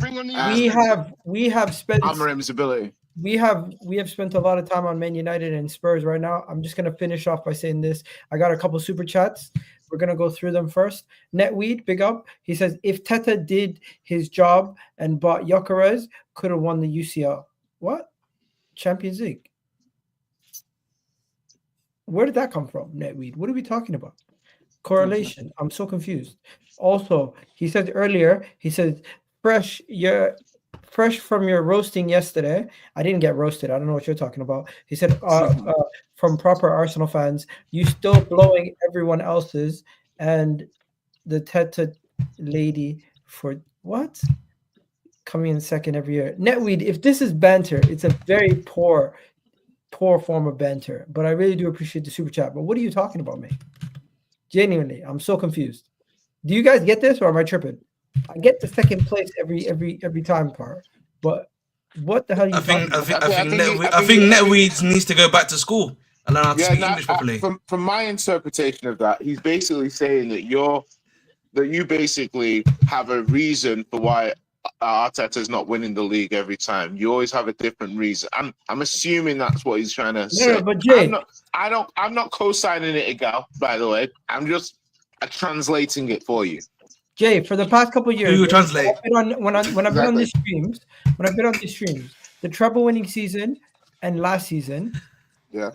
we have spent Amorim's ability. We have spent a lot of time on Man United and Spurs right now. I'm just going to finish off by saying this. I got a couple super chats. We're going to go through them first. Netweed, big up. He says, if Teta did his job and bought Gyökeres, could have won the UCL. What? Champions League? Where did that come from, Netweed? What are we talking about? Correlation. I'm so confused. Also, he said earlier, fresh from your roasting yesterday. I didn't get roasted. I don't know what you're talking about. He said, from proper Arsenal fans, you still blowing everyone else's and the Teta lady for what? Coming in second every year. Netweed, if this is banter, it's a very poor form of banter. But I really do appreciate the super chat. But what are you talking about, mate? Genuinely, I'm so confused. Do you guys get this or am I tripping? I get the second place every time part. But what the hell are you talking about? I think Netweed needs to go back to school and learn how to speak English properly. From my interpretation of that, he's basically saying that you basically have a reason for why Arteta's not winning the league every time. You always have a different reason. I'm assuming that's what he's trying to say. No, but Jay, I'm not co-signing it, Igal, by the way. I'm just translating it for you. Jay, for the past couple of years, you translate. When I've been on these streams, the treble winning season and last season, yeah.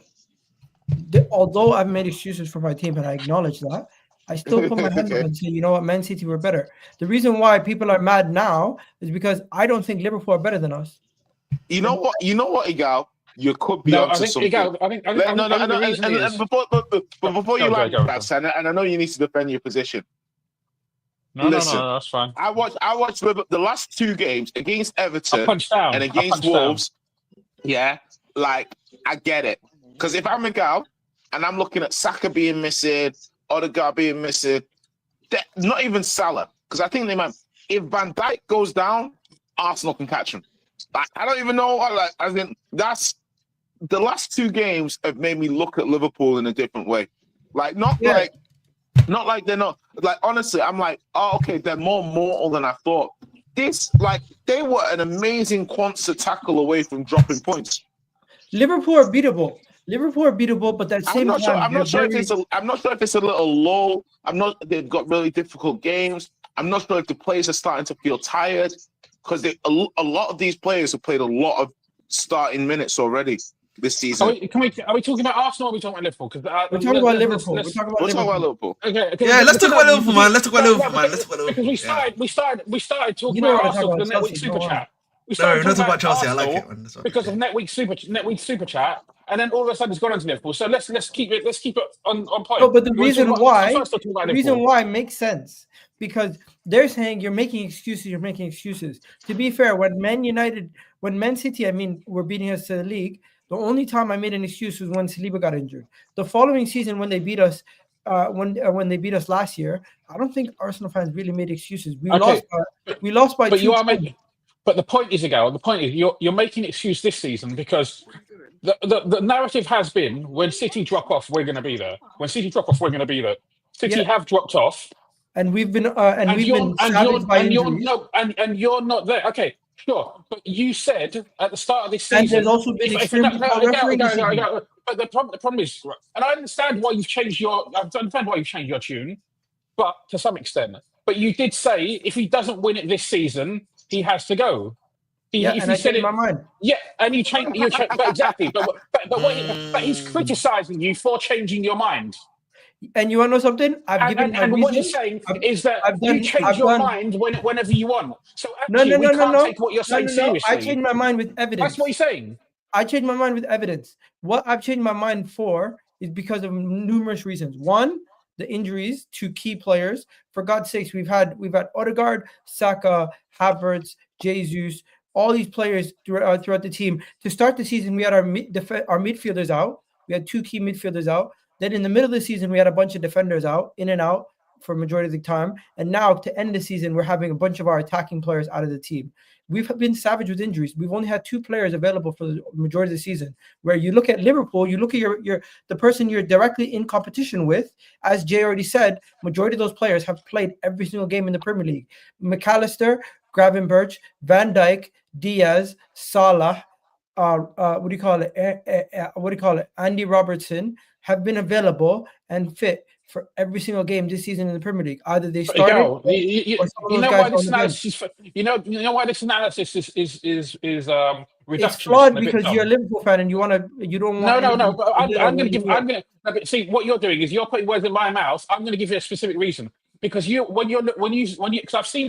Although I've made excuses for my team and I acknowledge that, I still put my hand up and say, you know what, Man City were better. The reason why people are mad now is because I don't think Liverpool are better than us. You know what, Igal? You could be onto something. Before you land that, and I know you need to defend your position. No, Listen, no, that's fine. I watched the last 2 games against Everton and against Down. Wolves. Yeah, like I get it. Because if I'm Mikel and I'm looking at Saka being missing, Odegaard being missing, not even Salah, because I think they might. If Van Dijk goes down, Arsenal can catch him. Like, I don't even know. Like, I think that's the last 2 games have made me look at Liverpool in a different way. Like, not like they're not. Like, honestly, I'm like, oh, okay, they're more mortal than I thought. This, like, they were an amazing Quansah tackle away from dropping points. Liverpool are beatable. But at the same time, I'm not sure if it's a little low. They've got really difficult games. I'm not sure if the players are starting to feel tired because a lot of these players have played a lot of starting minutes already this season. Are we talking about Arsenal or are we talking about Liverpool? Because we're talking about Liverpool. We're talking about Liverpool. Okay, Yeah, let's talk about Liverpool, man. Let's talk about Liverpool, man. Because we started talking about Arsenal because of Netweek Super Chat. We're not talking about Chelsea. I like it, man. Because of Netweek Super Chat, and then all of a sudden it's gone into Liverpool. So let's keep it on point. No, but the reason why makes sense because they're saying you're making excuses. To be fair, when Man City, were beating us to the league, the only time I made an excuse was when Saliba got injured. The following season, when they beat us, when they beat us last year, I don't think Arsenal fans really made excuses. We lost by. But you are making. But the point is, you're making an excuse this season because the narrative has been when City drop off, we're going to be there. When City drop off, we're going to be there. City have dropped off, and we've been savaged by injuries. You're not there. Okay, sure, but you said at the start of this season, and there's also been But the problem is, and I understand why you've changed your tune, but to some extent. But you did say if he doesn't win it this season, he has to go. I changed my mind. Yeah, and you changed. But exactly. But he's criticizing you for changing your mind. And you want to know something? What he's saying is that you change your mind whenever you want. So actually, we can't take what you're saying seriously. I changed my mind with evidence. That's what he's saying. I changed my mind with evidence. What I've changed my mind for is because of numerous reasons. One, the injuries to key players. For God's sakes, we've had Odegaard, Saka, Havertz, Jesus, all these players throughout the team. To start the season, we had our midfielders out. We had 2 key midfielders out. Then in the middle of the season, we had a bunch of defenders out, in and out for majority of the time. And now to end the season, we're having a bunch of our attacking players out of the team. We've been savage with injuries. We've only had 2 players available for the majority of the season. Where you look at Liverpool, you look at the person you're directly in competition with. As Jay already said, majority of those players have played every single game in the Premier League. McAllister, Gravenberch, Van Dijk, Diaz, Salah, Andy Robertson have been available and fit for every single game this season in the Premier League. Either they started. You know why this analysis? You know why this analysis is reductionist. It's flawed because you're a Liverpool fan and you don't want. No. But I'm going to see what you're doing is you're putting words in my mouth. I'm going to give you a specific reason because because I've seen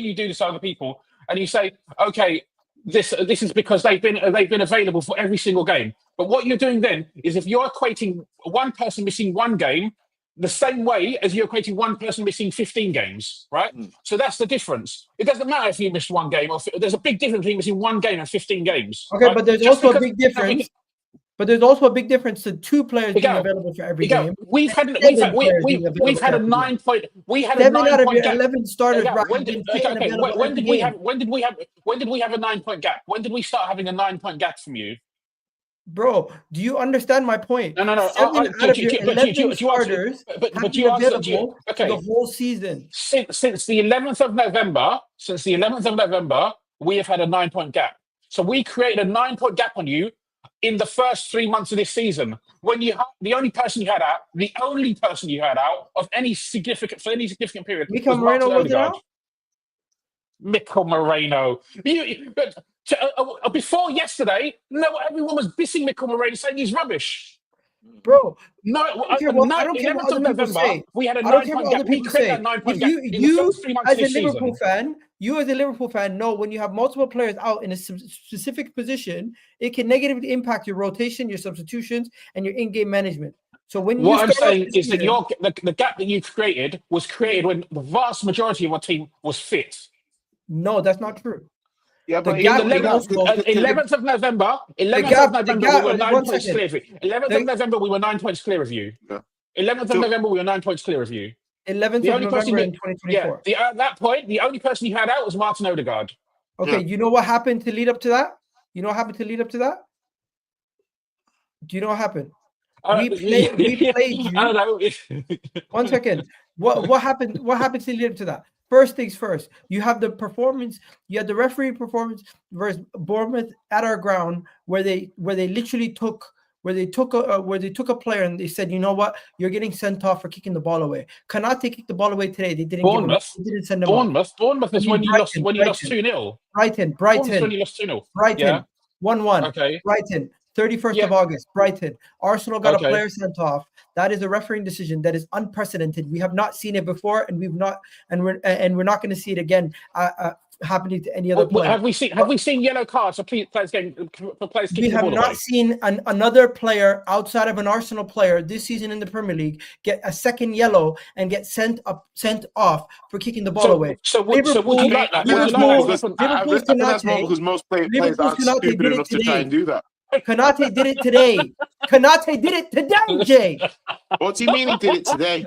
you do this to other people and you say, okay, this is because they've been available for every single game. But what you're doing then is if you're equating one person missing one game the same way as you're equating one person missing 15 games, right? So that's the difference. It doesn't matter if you missed one game or there's a big difference between missing one game and 15 games. Okay, right? but there's also a big difference. But there's also a big difference to 2 players being available for every game. We've had a 9 point. We had 7 a 9 out of point your gap. 11 starters. When did we have a 9 point gap? When did we start having a 9 point gap from you? Bro, do you understand my point? No. 7 out of your 11 starters have been available for the whole season. Since the 11th of November, we have had a 9 point gap. So we created a 9 point gap on you in the first 3 months of this season. When the only person you had out of any significant period Mikel Merino was out? Mikel Merino. Before yesterday, everyone was dissing Mikel Merino, saying he's rubbish. Bro, no, I don't care what other people say. We had a 9 point gap. We created that 9 point gap. You as a Liverpool fan, know when you have multiple players out in a specific position, it can negatively impact your rotation, your substitutions, and your in-game management. So when What you I'm start saying off is that season- the gap that you created was created when the vast majority of our team was fit. no, that's not true. Yeah, The but gap even was- 11th of November, we were 9 points clear of you. 11th of November, we were 9 points clear of you. Yeah. 11th of November, we were 9 points clear of you. 11th The of only person November in that- 2024. At that point, the only person you had out was Martin Odegaard. Okay, Yeah. you know what happened to lead up to that? You know what happened to lead up to that? Do you know what happened? We played you. I don't know. 1 second. What happened? What happened to lead up to that? First things first. You have the performance. You had the referee performance versus Bournemouth at our ground, where they literally took a player and they said, you know what, you're getting sent off for kicking the ball away. Kanate kicked the ball away today. They didn't give him, they didn't send him off. Bournemouth is when you lost 2-0. Brighton. Bournemouth is when you lost 2-0. Brighton. Yeah. 1-1. Okay. Brighton. 31st Yeah. of August, Brighton. Arsenal got a Okay. player sent off. That is a refereeing decision that is unprecedented. We have not seen it before, and we're not going to see it again happening to any other player. Have we seen yellow cards for players kicking We the have ball not away? seen another player outside of an Arsenal player this season in the Premier League get a second yellow and get sent off for kicking the ball away. So would you like that? I think that's more because most players aren't stupid enough to try and do that. Kanate did it today. Kanate did it today, Jay. What do you mean he did it today?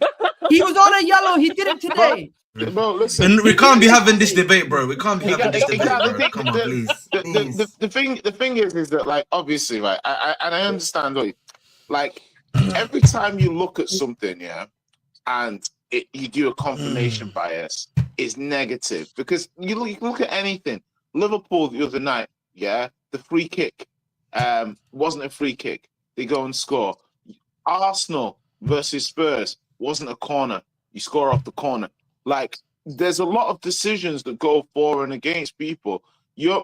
He was on a yellow. He did it today. Bro, listen. And we can't be having this debate, bro. We can't be having this debate, Exactly. bro. Come on, please. The thing is that, like, obviously, right, I understand, like, every time you look at something, yeah, and you do a confirmation bias, it's negative because you look at anything. Liverpool the other night, yeah, the free kick wasn't a free kick. They go and score. Arsenal versus Spurs wasn't a corner. You score off the corner. Like, there's a lot of decisions that go for and against people. The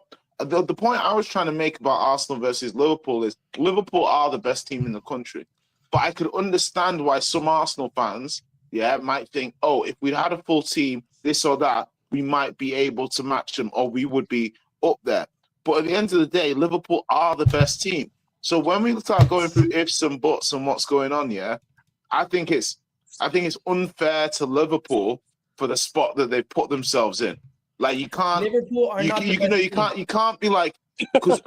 point I was trying to make about Arsenal versus Liverpool is Liverpool are the best team in the country. But I could understand why some Arsenal fans, yeah, might think, oh, if we'd had a full team, this or that, we might be able to match them or we would be up there. But at the end of the day, Liverpool are the best team. So when we start going through ifs and buts and what's going on, yeah, I think it's unfair to Liverpool for the spot that they put themselves in. Like, you can't, Liverpool are not the best you can't be like, because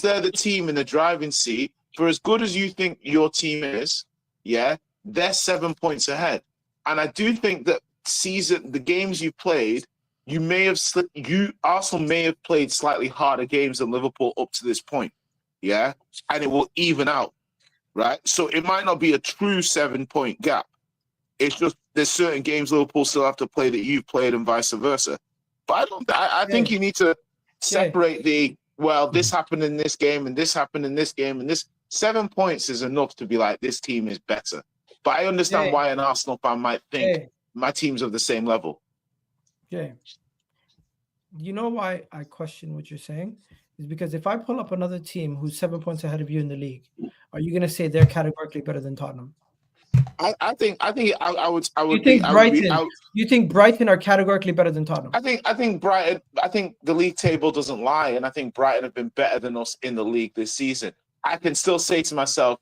they're the team in the driving seat. For as good as you think your team is, yeah, they're 7 points ahead. And I do think that the games you played, Arsenal may have played slightly harder games than Liverpool up to this point, yeah, and it will even out, right? So it might not be a true 7 point gap. It's just there's certain games Liverpool still have to play that you've played and vice versa. But I think you need to separate this happened in this game and this happened in this game, and this 7 points is enough to be like, this team is better. But I understand why an Arsenal fan might think my team's of the same level. Okay. You know why I question what you're saying? Is because if I pull up another team who's 7 points ahead of you in the league, are you going to say they're categorically better than Tottenham? I think I would. You think Brighton are categorically better than Tottenham? I think Brighton. I think the league table doesn't lie, and I think Brighton have been better than us in the league this season. I can still say to myself,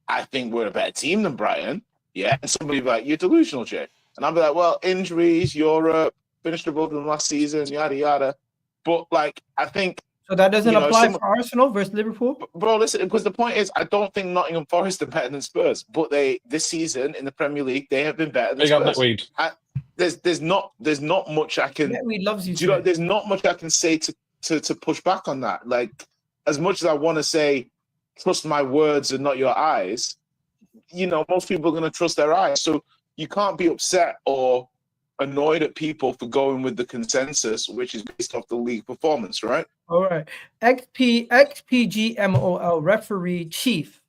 I think we're a better team than Brighton. Yeah, and somebody be like, you're delusional, Jay, and I'll be like, well, injuries, Europe, finished above them last season, yada yada. But like, I think. So that doesn't apply for Arsenal versus Liverpool? Bro, listen, because the point is, I don't think Nottingham Forest are better than Spurs, but this season in the Premier League, they have been better than Spurs. There's not much I can. Netweed loves you. There's not much I can say to push back on that. Like, as much as I want to say, trust my words and not your eyes, most people are going to trust their eyes. So you can't be upset or annoyed at people for going with the consensus, which is based off the league performance, right? All right. XPGMOL referee chief,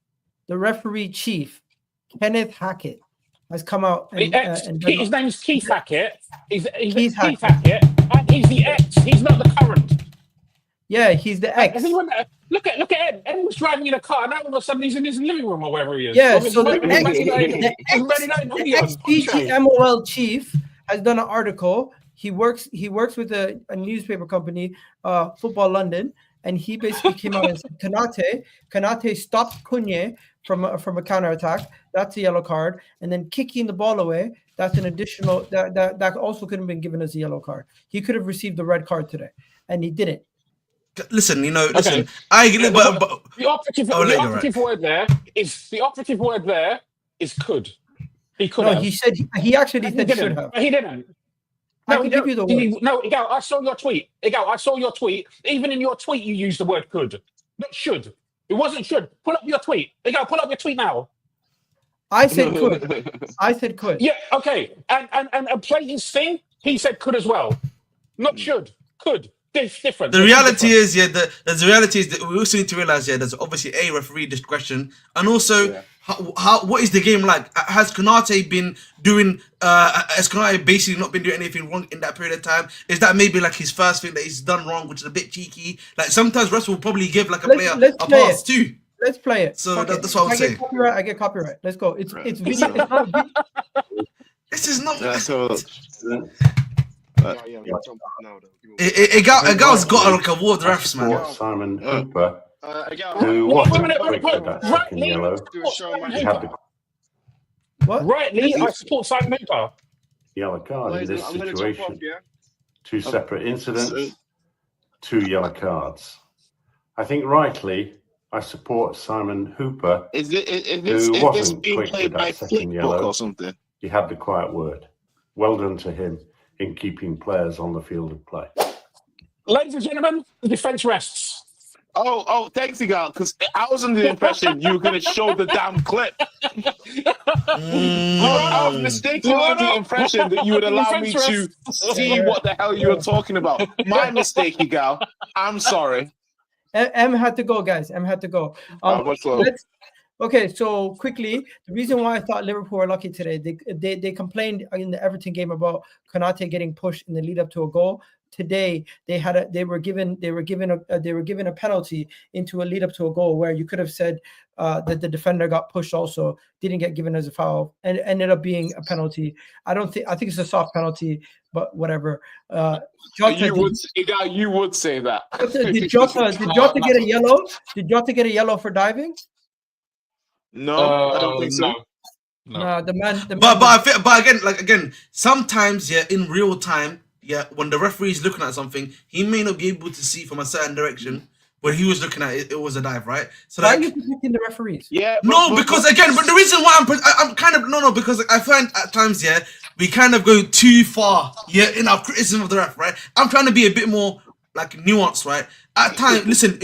Kenneth Hackett, has come out and his name is Keith Hackett. He's Keith Hackett, and he's the ex. He's not the current. Yeah, he's the ex. Look at Ed. Ed was driving in a car, and now all of a sudden he's in his living room or wherever he is. Yeah, so the XPGMOL chief has done an article. He works with a newspaper company, Football London, and he basically came out and said Konate stopped Cunha from a counter attack. That's a yellow card, and then kicking the ball away. That's an additional that also could have been given as a yellow card. He could have received the red card today, and he didn't. Listen, Okay. I agree, but the operative word there is could. He could. No, have. he said he actually said he should have. He didn't. I can give you the word. No, Igal, I saw your tweet. Even in your tweet, you used the word could, not should. It wasn't should. Pull up your tweet. Igal, pull up your tweet now. I said could. Yeah, okay. And play his thing, he said could as well. Not should. Could. Different. the reality is, the reality is that we also need to realize, there's obviously a referee discretion, and also how what is the game like? Has Konate been doing? Has Konate basically not been doing anything wrong in that period of time? Is that maybe like his first thing that he's done wrong, which is a bit cheeky? Like sometimes refs will probably give like a player a pass too. Let's play it. So that's what I'm saying. I get copyright. Let's go. It's video. It's not video. This is not. Yeah, Gal's got like a award refs, man. Simon Hooper, who wasn't quick with that second yellow. He had the What? Rightly, I support Simon Hooper. yellow card in this I'm gonna jump off, situation. Two separate incidents, 2 yellow cards. I think rightly, I support Simon Hooper. Is Who this wasn't being quick played with by that second Flickbook yellow. or something? He had the quiet word. Well done to him in keeping players on the field of play. Ladies and gentlemen, the defence rests. Oh, thanks, Igal, because I was under the impression you were going to show the damn clip. I was mistakenly under the impression that you would allow me to see what the hell you were talking about. My mistake, Igal. I'm sorry. M had to go, guys. M had to go. Okay, so quickly, the reason why I thought Liverpool were lucky today, they complained in the Everton game about Konate getting pushed in the lead up to a goal. Today, they were given a penalty into a lead up to a goal where you could have said that the defender got pushed, also didn't get given as a foul, and ended up being a penalty. I think it's a soft penalty, but whatever. You would say that. Did Jota get a yellow? Did Jota get a yellow for diving? No, I don't think so. No. The man. But again, sometimes in real time, when the referee is looking at something, he may not be able to see from a certain direction. When he was looking at it, it was a dive, right? So why are you protecting the referees? Yeah. Because the reason why I'm kind of because I find at times we kind of go too far in our criticism of the ref, right? I'm trying to be a bit more like nuanced, right? At times, listen,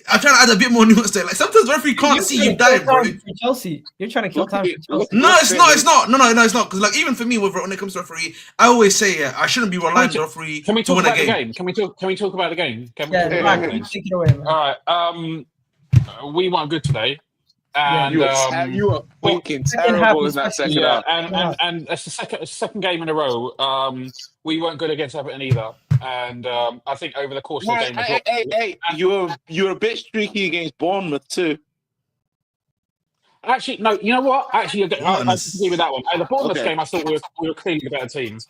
I'm trying to add a bit more nuance there. Like sometimes the referee can't see you dive, bro. Chelsea, you're trying to kill time for Chelsea. No, it's not. No, it's not. Because like even for me, when it comes to referee, I always say I shouldn't be relying on the referee Can we to talk win a about the game. game? Can we talk about the game? Take it away, man. All right. We weren't good today. And you were fucking terrible in that second half. And it's the second game in a row. We weren't good against Everton either. And I think over the course of the game, hey, you're a bit streaky against Bournemouth too. Actually, no. You know what? Actually, I disagree with that one. The Bournemouth game, I thought we were clearly the better team.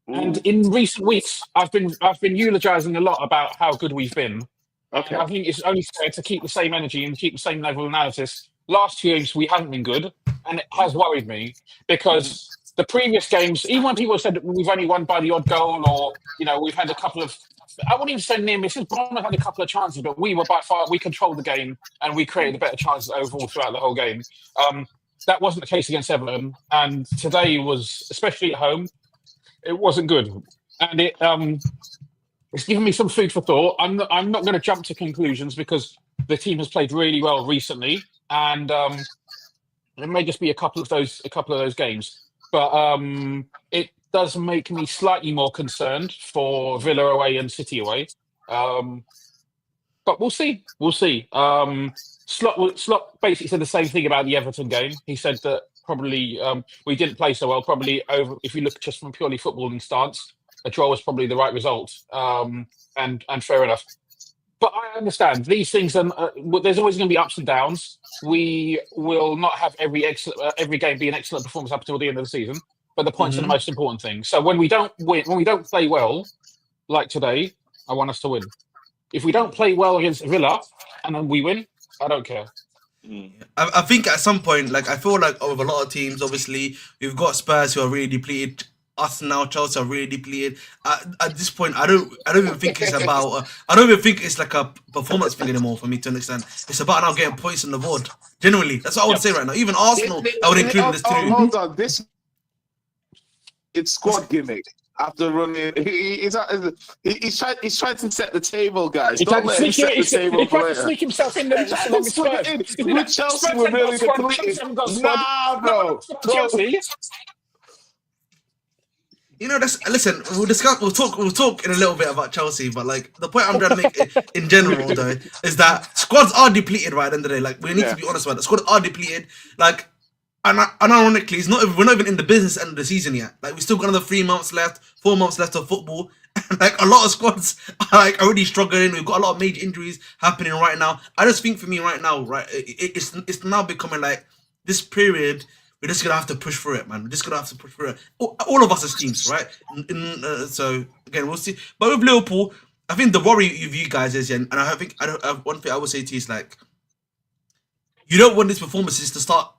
And in recent weeks, I've been eulogising a lot about how good we've been. Okay. I think it's only fair to keep the same energy and keep the same level of analysis. Last 2 games, we haven't been good, and it has worried me because the previous games, even when people said that we've only won by the odd goal or, we've had a couple of, I wouldn't even say near misses, Bournemouth had a couple of chances, but we controlled the game and we created better chances overall throughout the whole game. That wasn't the case against Everton, and today was, especially at home, it wasn't good. And it's given me some food for thought. I'm not going to jump to conclusions because the team has played really well recently, and it may just be a couple of those games. But it does make me slightly more concerned for Villa away and City away. But we'll see. Slot basically said the same thing about the Everton game. He said that probably we didn't play so well. Probably over, if you look just from a purely footballing stance, a draw was probably the right result, and fair enough. But I understand these things, and there's always going to be ups and downs. We will not have every game be an excellent performance up until the end of the season. But the points are the most important thing. So when we don't win, when we don't play well, like today, I want us to win. If we don't play well against Villa and then we win, I don't care. I think at some point, like I feel like with a lot of teams, obviously we've got Spurs who are really depleted. Us now, Chelsea are really depleted. At this point, I don't even think it's about. I don't even think it's like a performance thing anymore for me to understand. It's about now getting points on the board. Generally, that's what I would say right now. Even Arsenal, I would include in this too. Hold on, it's squad gimmick. After running, he's trying to set the table, guys. Don't let him set the table. He tried to sneak himself in there. With Chelsea, we're really depleted. Nah, bro. Chelsea. You know, listen. We'll talk in a little bit about Chelsea, but like the point I'm trying to make in general though is that squads are depleted right at the end of the day. Like we need to be honest about it. Squads are depleted. Like, and ironically, we're not even in the business end of the season yet. Like we still got another 3 months left, 4 months left of football. And like a lot of squads are like already struggling. We've got a lot of major injuries happening right now. I just think for me right now, right, it's now becoming like this period. We're just gonna have to push through it, man. We're just gonna have to push through it. All of us as teams, right? So again, we'll see. But with Liverpool, I think the worry with you guys is, and one thing I would say to you is like, you don't want these performances to start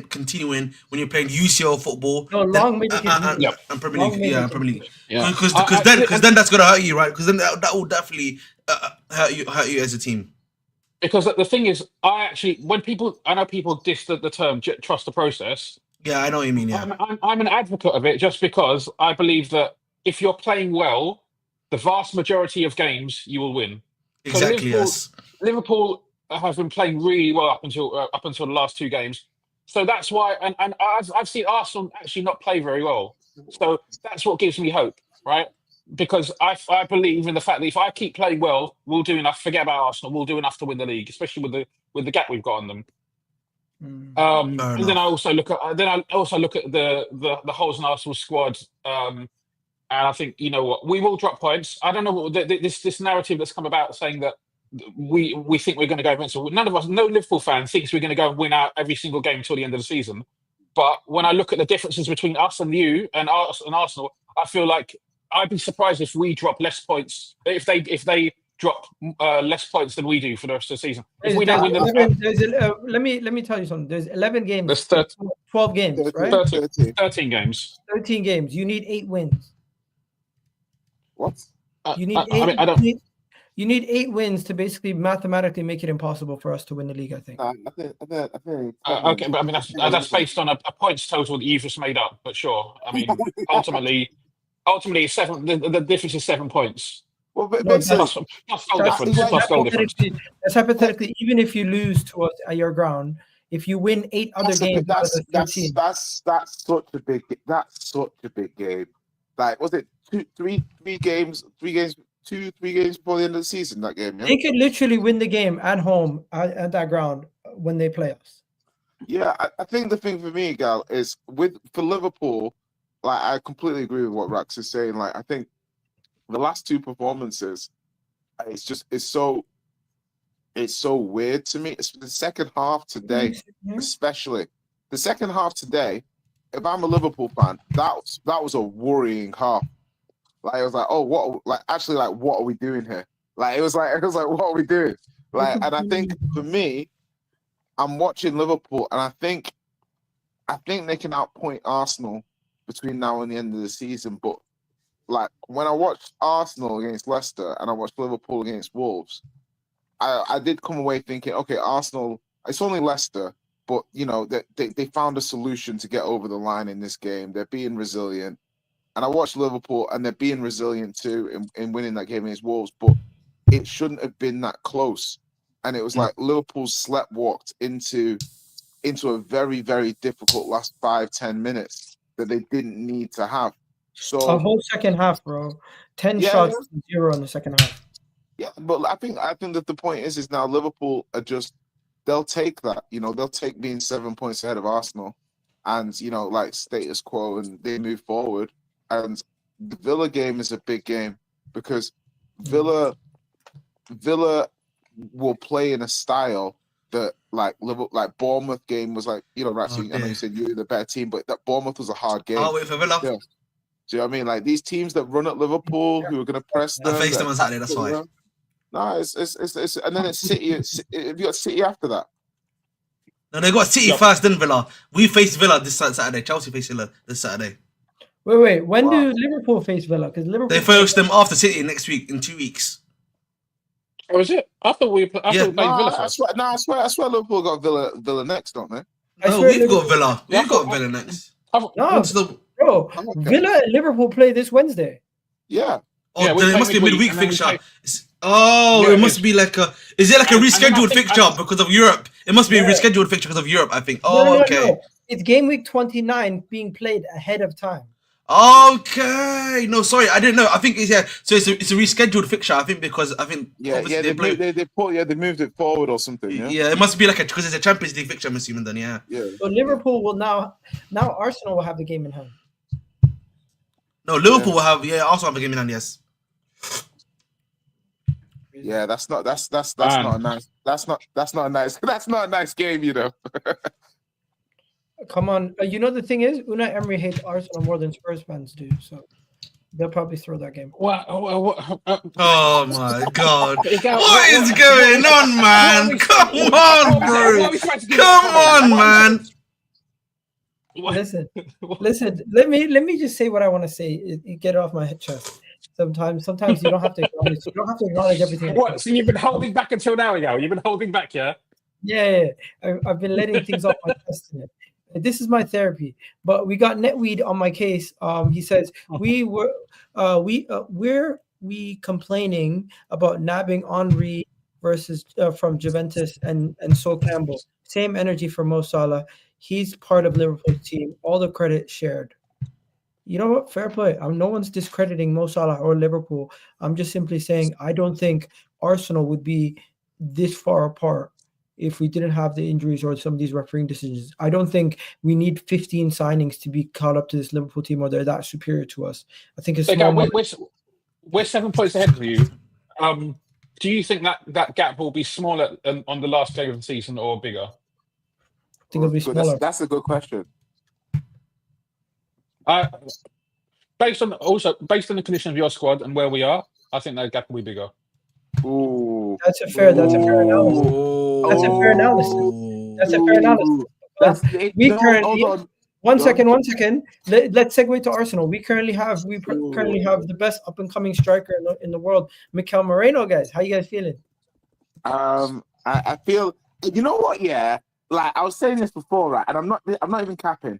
continuing when you're playing UCL football. No, long and Premier League, Premier League. Because then that's gonna hurt you, right? Because then that will definitely hurt you as a team. Because the thing is, I know people diss the term trust the process. Yeah, I know what you mean. Yeah, I'm an advocate of it just because I believe that if you're playing well, the vast majority of games you will win. Exactly. So Liverpool have been playing really well up until the last 2 games. So that's why, and I've seen Arsenal actually not play very well. So that's what gives me hope, right? Because I believe in the fact that if I keep playing well, we'll do enough. Forget about Arsenal. We'll do enough to win the league, especially with the gap we've got on them. And then I also look at the holes in Arsenal squad. And I think, you know what, we will drop points. I don't know what this narrative that's come about saying that we think we're going to go invincible. None of us, no Liverpool fan thinks we're going to go and win out every single game until the end of the season. But when I look at the differences between us and you and Arsenal, I feel like I'd be surprised if we drop less points. If they drop less points than we do for the rest of the season. If we don't win let me tell you something. There's 11 games. There's 12 games, right? 13 games. 13 games. You need 8 wins. What? You need you need 8 wins to basically mathematically make it impossible for us to win the league, I think. I think okay, but I mean that's based on a points total that you've just made up. But sure, I mean ultimately 7. The difference is 7 points. Well, That's hypothetically, even if you lose to us at your ground, if you win 8 other games, that's such a big game. Like, was it 3 games before the end of the season? That game, yeah? They could literally win the game at home at that ground when they play us. Yeah, I think the thing for me, Gal, is for Liverpool. Like, I completely agree with what Rax is saying. Like, I think the last 2 performances, it's so weird to me. It's the second half today, especially the second half today. If I'm a Liverpool fan, that was a worrying half. Like, I was like, oh, what are we doing here? Like, it was like, what are we doing? Like, and I think for me, I'm watching Liverpool, and I think they can outpoint Arsenal between now and the end of the season. But like, when I watched Arsenal against Leicester and I watched Liverpool against Wolves, I did come away thinking, okay, Arsenal, it's only Leicester, but you know, they found a solution to get over the line in this game. They're being resilient. And I watched Liverpool, and they're being resilient too in winning that game against Wolves, but it shouldn't have been that close. And it was like Liverpool sleptwalked into a very, very difficult last 5-10 minutes that they didn't need to have. So a whole second half, bro. 10 shots, 0 in the second half. Yeah, but I think that the point is now Liverpool are they'll take that. You know, they'll take being 7 points ahead of Arsenal, and you know, like status quo, and they move forward. And the Villa game is a big game because Villa will play in a style that like Bournemouth game was like, you know, Ratsy, I know you said you were the better team, but that Bournemouth was a hard game. I'll wait for Villa. Yeah. Do you know what I mean? Like these teams that run at Liverpool who are going to press them. I'll face them on Saturday, that's fine. No, it's and then it's City. Have you got City after that? No, they got City first, then Villa. We face Villa this Saturday. Chelsea face Villa this Saturday. Wait. When do Liverpool face Villa? Because Liverpool They face them after City next week in 2 weeks. Oh, is it? I thought we played Villa I first. swear Liverpool got Villa next, don't they? No, we've got Villa. We've got Villa next. Bro, Villa and Liverpool play this Wednesday. Yeah. Oh, then it must be a midweek fixture. It must be like a. Is it like a rescheduled fixture because of Europe? It must be a rescheduled fixture because of Europe, I think. Oh, okay. No. It's game week 29 being played ahead of time. Okay. No, sorry, I didn't know. I think So it's a rescheduled fixture. I think because they moved it forward or something. Yeah, it must be like because it's a Champions League fixture. I'm assuming then. Yeah. So Liverpool will now Arsenal will have the game in hand. No, Liverpool will have also have a game in hand. Yes. Yeah, that's not a nice game, you know. Come on, you know the thing is, Unai Emery hates Arsenal more than Spurs fans do, so they'll probably throw that game. Oh my God! What is going on, man? Come on, bro! Come on, man! Listen. Let me just say what I want to say. Get it off my chest. Sometimes you don't have to acknowledge. You don't have to acknowledge everything. What? So you've been holding back until now, Miguel? You've been holding back, yeah? Yeah. I've been letting things off my chest today. This is my therapy. But we got Netweed on my case. He says we're complaining about nabbing Henry versus from Juventus and Sol Campbell. Same energy for Mo Salah. He's part of Liverpool's team. All the credit shared. You know what? Fair play. No one's discrediting Mo Salah or Liverpool. I'm just simply saying I don't think Arsenal would be this far apart if we didn't have the injuries or some of these refereeing decisions. I don't think we need 15 signings to be caught up to this Liverpool team or they're that superior to us. I think it's we're 7 points ahead of you. Do you think that gap will be smaller on the last game of the season or bigger? I think it'll be smaller. That's a good question. Based on the condition of your squad and where we are, I think that gap will be bigger. Ooh. That's a fair analysis. That's a fair analysis. We currently one second. Let's segue to Arsenal. We currently have the best up and coming striker in the world, Mikel Merino. Guys, how you guys feeling? I feel, you know what? Yeah, like I was saying this before, right? And I'm not even capping.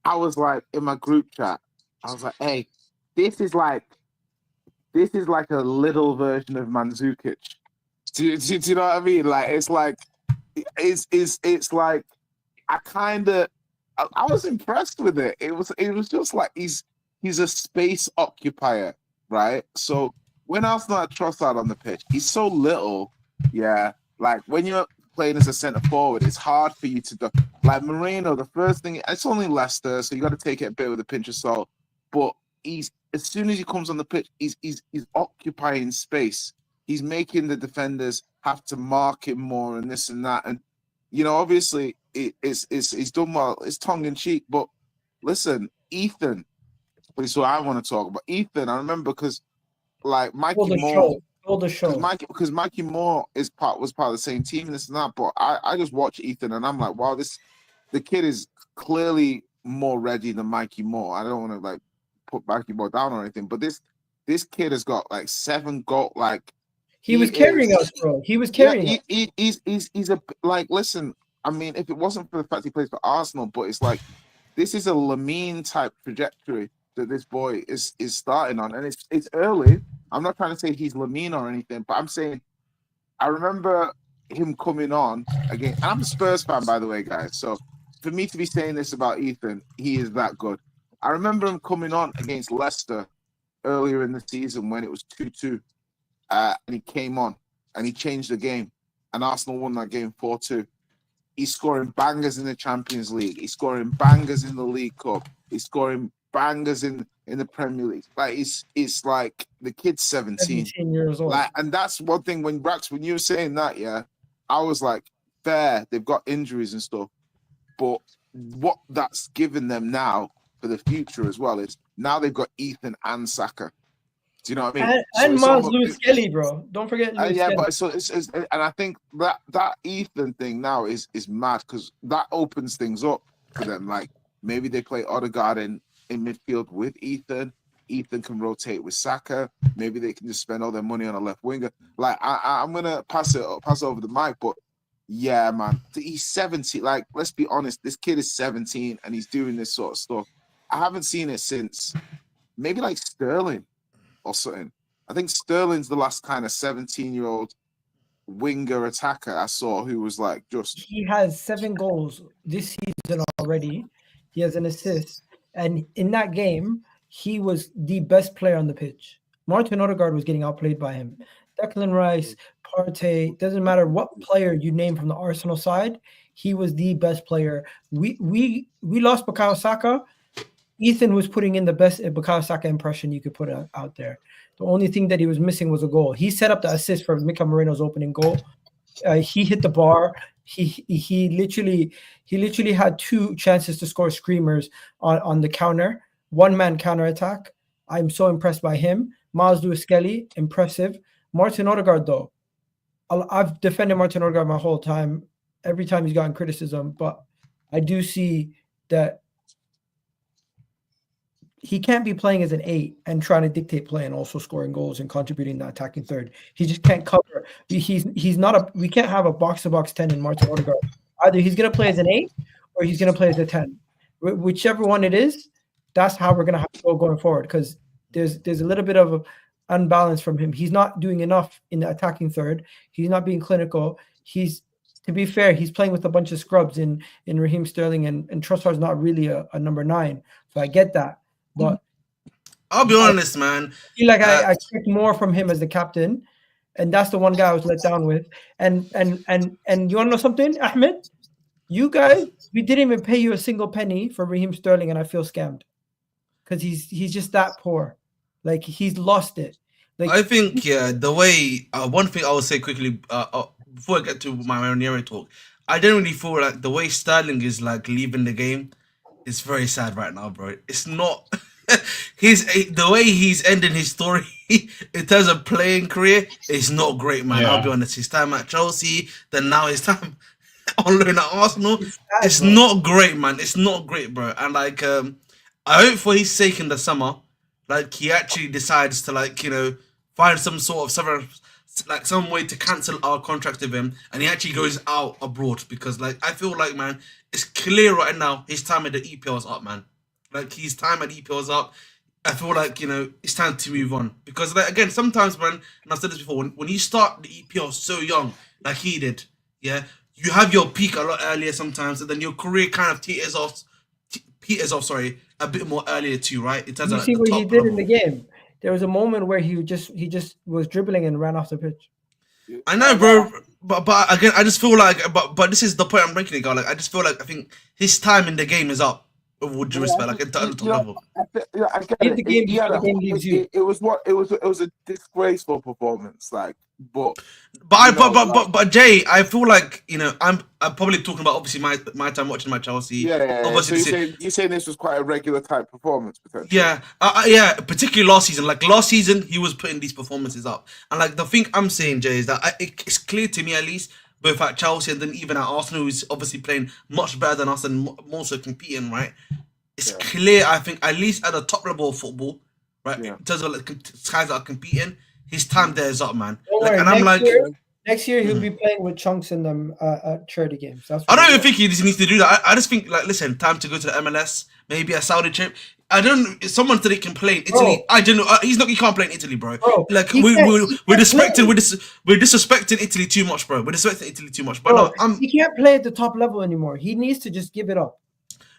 I was like in my group chat. I was like, hey, this is like a little version of Mandzukic. Do you know what I mean? Like it's like I was impressed with it. It was just like he's a space occupier, right? So when Arsenal had Trossard on the pitch, he's so little, yeah. Like when you're playing as a centre forward, it's hard for you to do. Like Merino, the first thing, it's only Leicester, so you got to take it a bit with a pinch of salt. But as soon as he comes on the pitch, he's occupying space. He's making the defenders have to mark him more and this and that. And you know, obviously, he's done well. It's tongue in cheek, but listen, Ethan. This is what I want to talk about. Ethan, I remember because like Mikey Moore. Because Mikey Moore was part of the same team and this and that. But I just watch Ethan and I'm like, wow, the kid is clearly more ready than Mikey Moore. I don't want to like put Mikey Moore down or anything, but this kid has got like 7 goals. Like he was carrying us, bro. He was carrying. Yeah, he's a like. Listen, I mean, if it wasn't for the fact he plays for Arsenal, but it's like this is a Lamine type trajectory that this boy is starting on, and it's early. I'm not trying to say he's Lamine or anything, but I'm saying I remember him coming on again. And I'm a Spurs fan, by the way, guys. So for me to be saying this about Ethan, he is that good. I remember him coming on against Leicester earlier in the season when it was 2-2, and he came on and he changed the game, and Arsenal won that game 4-2. He's scoring bangers in the Champions League. He's scoring bangers in the League Cup. He's scoring bangers in the Premier League. Like it's like the kid's 17 years old. Like, and that's one thing when you were saying that, yeah, I was like, fair, they've got injuries and stuff, but what that's given them now for the future as well is now they've got Ethan and Saka. Do you know what I mean? And Miles Lewis Kelly, bro. Don't forget Lewis yeah, Kelly. but it's and I think that Ethan thing now is mad because that opens things up for them. Like maybe they play Odegaard in midfield with Ethan. Ethan can rotate with Saka. Maybe they can just spend all their money on a left winger. Like I'm gonna pass over the mic, but yeah, man, he's 17. Like, let's be honest, this kid is 17 and he's doing this sort of stuff. I haven't seen it since maybe like Sterling or something. I think Sterling's the last kind of 17-year-old winger attacker I saw who was like just. He has 7 goals this season already. He has an assist, and in that game, he was the best player on the pitch. Martin Odegaard was getting outplayed by him. Declan Rice, Partey, doesn't matter what player you name from the Arsenal side, he was the best player. We lost Bukayo Saka. Ethan was putting in the best Bukayo Saka impression you could put out there. The only thing that he was missing was a goal. He set up the assist for Mikel Merino's opening goal. He hit the bar. He literally had 2 chances to score screamers on the counter. One-man counter attack. I'm so impressed by him. Miles Lewis Kelly, impressive. Martin Odegaard, though, I've defended Martin Odegaard my whole time. Every time he's gotten criticism, but I do see that he can't be playing as an 8 and trying to dictate play and also scoring goals and contributing the attacking third. He just can't cover. He's not we can't have a box-to-box 10 in Martin Odegaard. Either he's going to play as an 8 or he's going to play as a 10. Whichever one it is, that's how we're going to have to go going forward because there's a little bit of unbalance from him. He's not doing enough in the attacking third. He's not being clinical. To be fair, he's playing with a bunch of scrubs in Raheem Sterling and Trossard's not really a number 9. So I get that. But I'll be honest, man. I feel like I expect more from him as the captain. And that's the one guy I was let down with. And you want to know something, Ahmed? You guys, we didn't even pay you a single penny for Raheem Sterling, and I feel scammed. Because he's just that poor. Like, he's lost it. Like, I think, the way, one thing I will say quickly, before I get to my Ranieri talk, I generally feel like the way Sterling is, like, leaving the game is very sad right now, bro. It's not, the way he's ending his story in terms of playing career is not great, man. I'll be honest. His time at Chelsea, then now his time on loan at Arsenal, it's not great, man. It's not great, bro. And, like, I hope for his sake in the summer, like, he actually decides to, like, you know, find some sort of severance, like, some way to cancel our contract with him, and he actually goes out abroad, because, like, I feel like, man, it's clear right now his time at the EPL is up, man. Like, his time at the EPL is up. I feel like, you know, it's time to move on. Because, like, again, sometimes, man, and I've said this before, when you start the EPL so young, like he did, yeah, you have your peak a lot earlier sometimes, and then your career kind of peters off, a bit more earlier too, right? It you see what he did in the game. There was a moment where he just was dribbling and ran off the pitch. I know, bro, but again, I just feel like, but this is the point I'm making, guy. Like, I just feel like I think his time in the game is up. With due respect, like at the top level. I get it. It was a disgraceful performance, like, but Jay, I feel like, you know, I'm probably talking about obviously my time watching my Chelsea. Yeah. Obviously, so you're saying this was quite a regular type performance, potentially. Yeah, particularly last season. Like last season, he was putting these performances up, and like the thing I'm saying, Jay, is that it's clear to me at least, both at Chelsea and then even at Arsenal, who's obviously playing much better than us and more so competing, right? It's clear, I think, at least at the top level of football, right? In terms of like guys that are competing, his time there is up, man. Like, and I'm like, next year he'll be playing with chunks in them charity games. I don't even think he needs to do that. I just think, like, listen, time to go to the MLS, maybe a Saudi trip. Someone said he can play in Italy. Bro. I don't know. He can't play in Italy, bro. Like we're disrespecting Italy too much, bro. We're disrespecting Italy too much. But no, he can't play at the top level anymore. He needs to just give it up.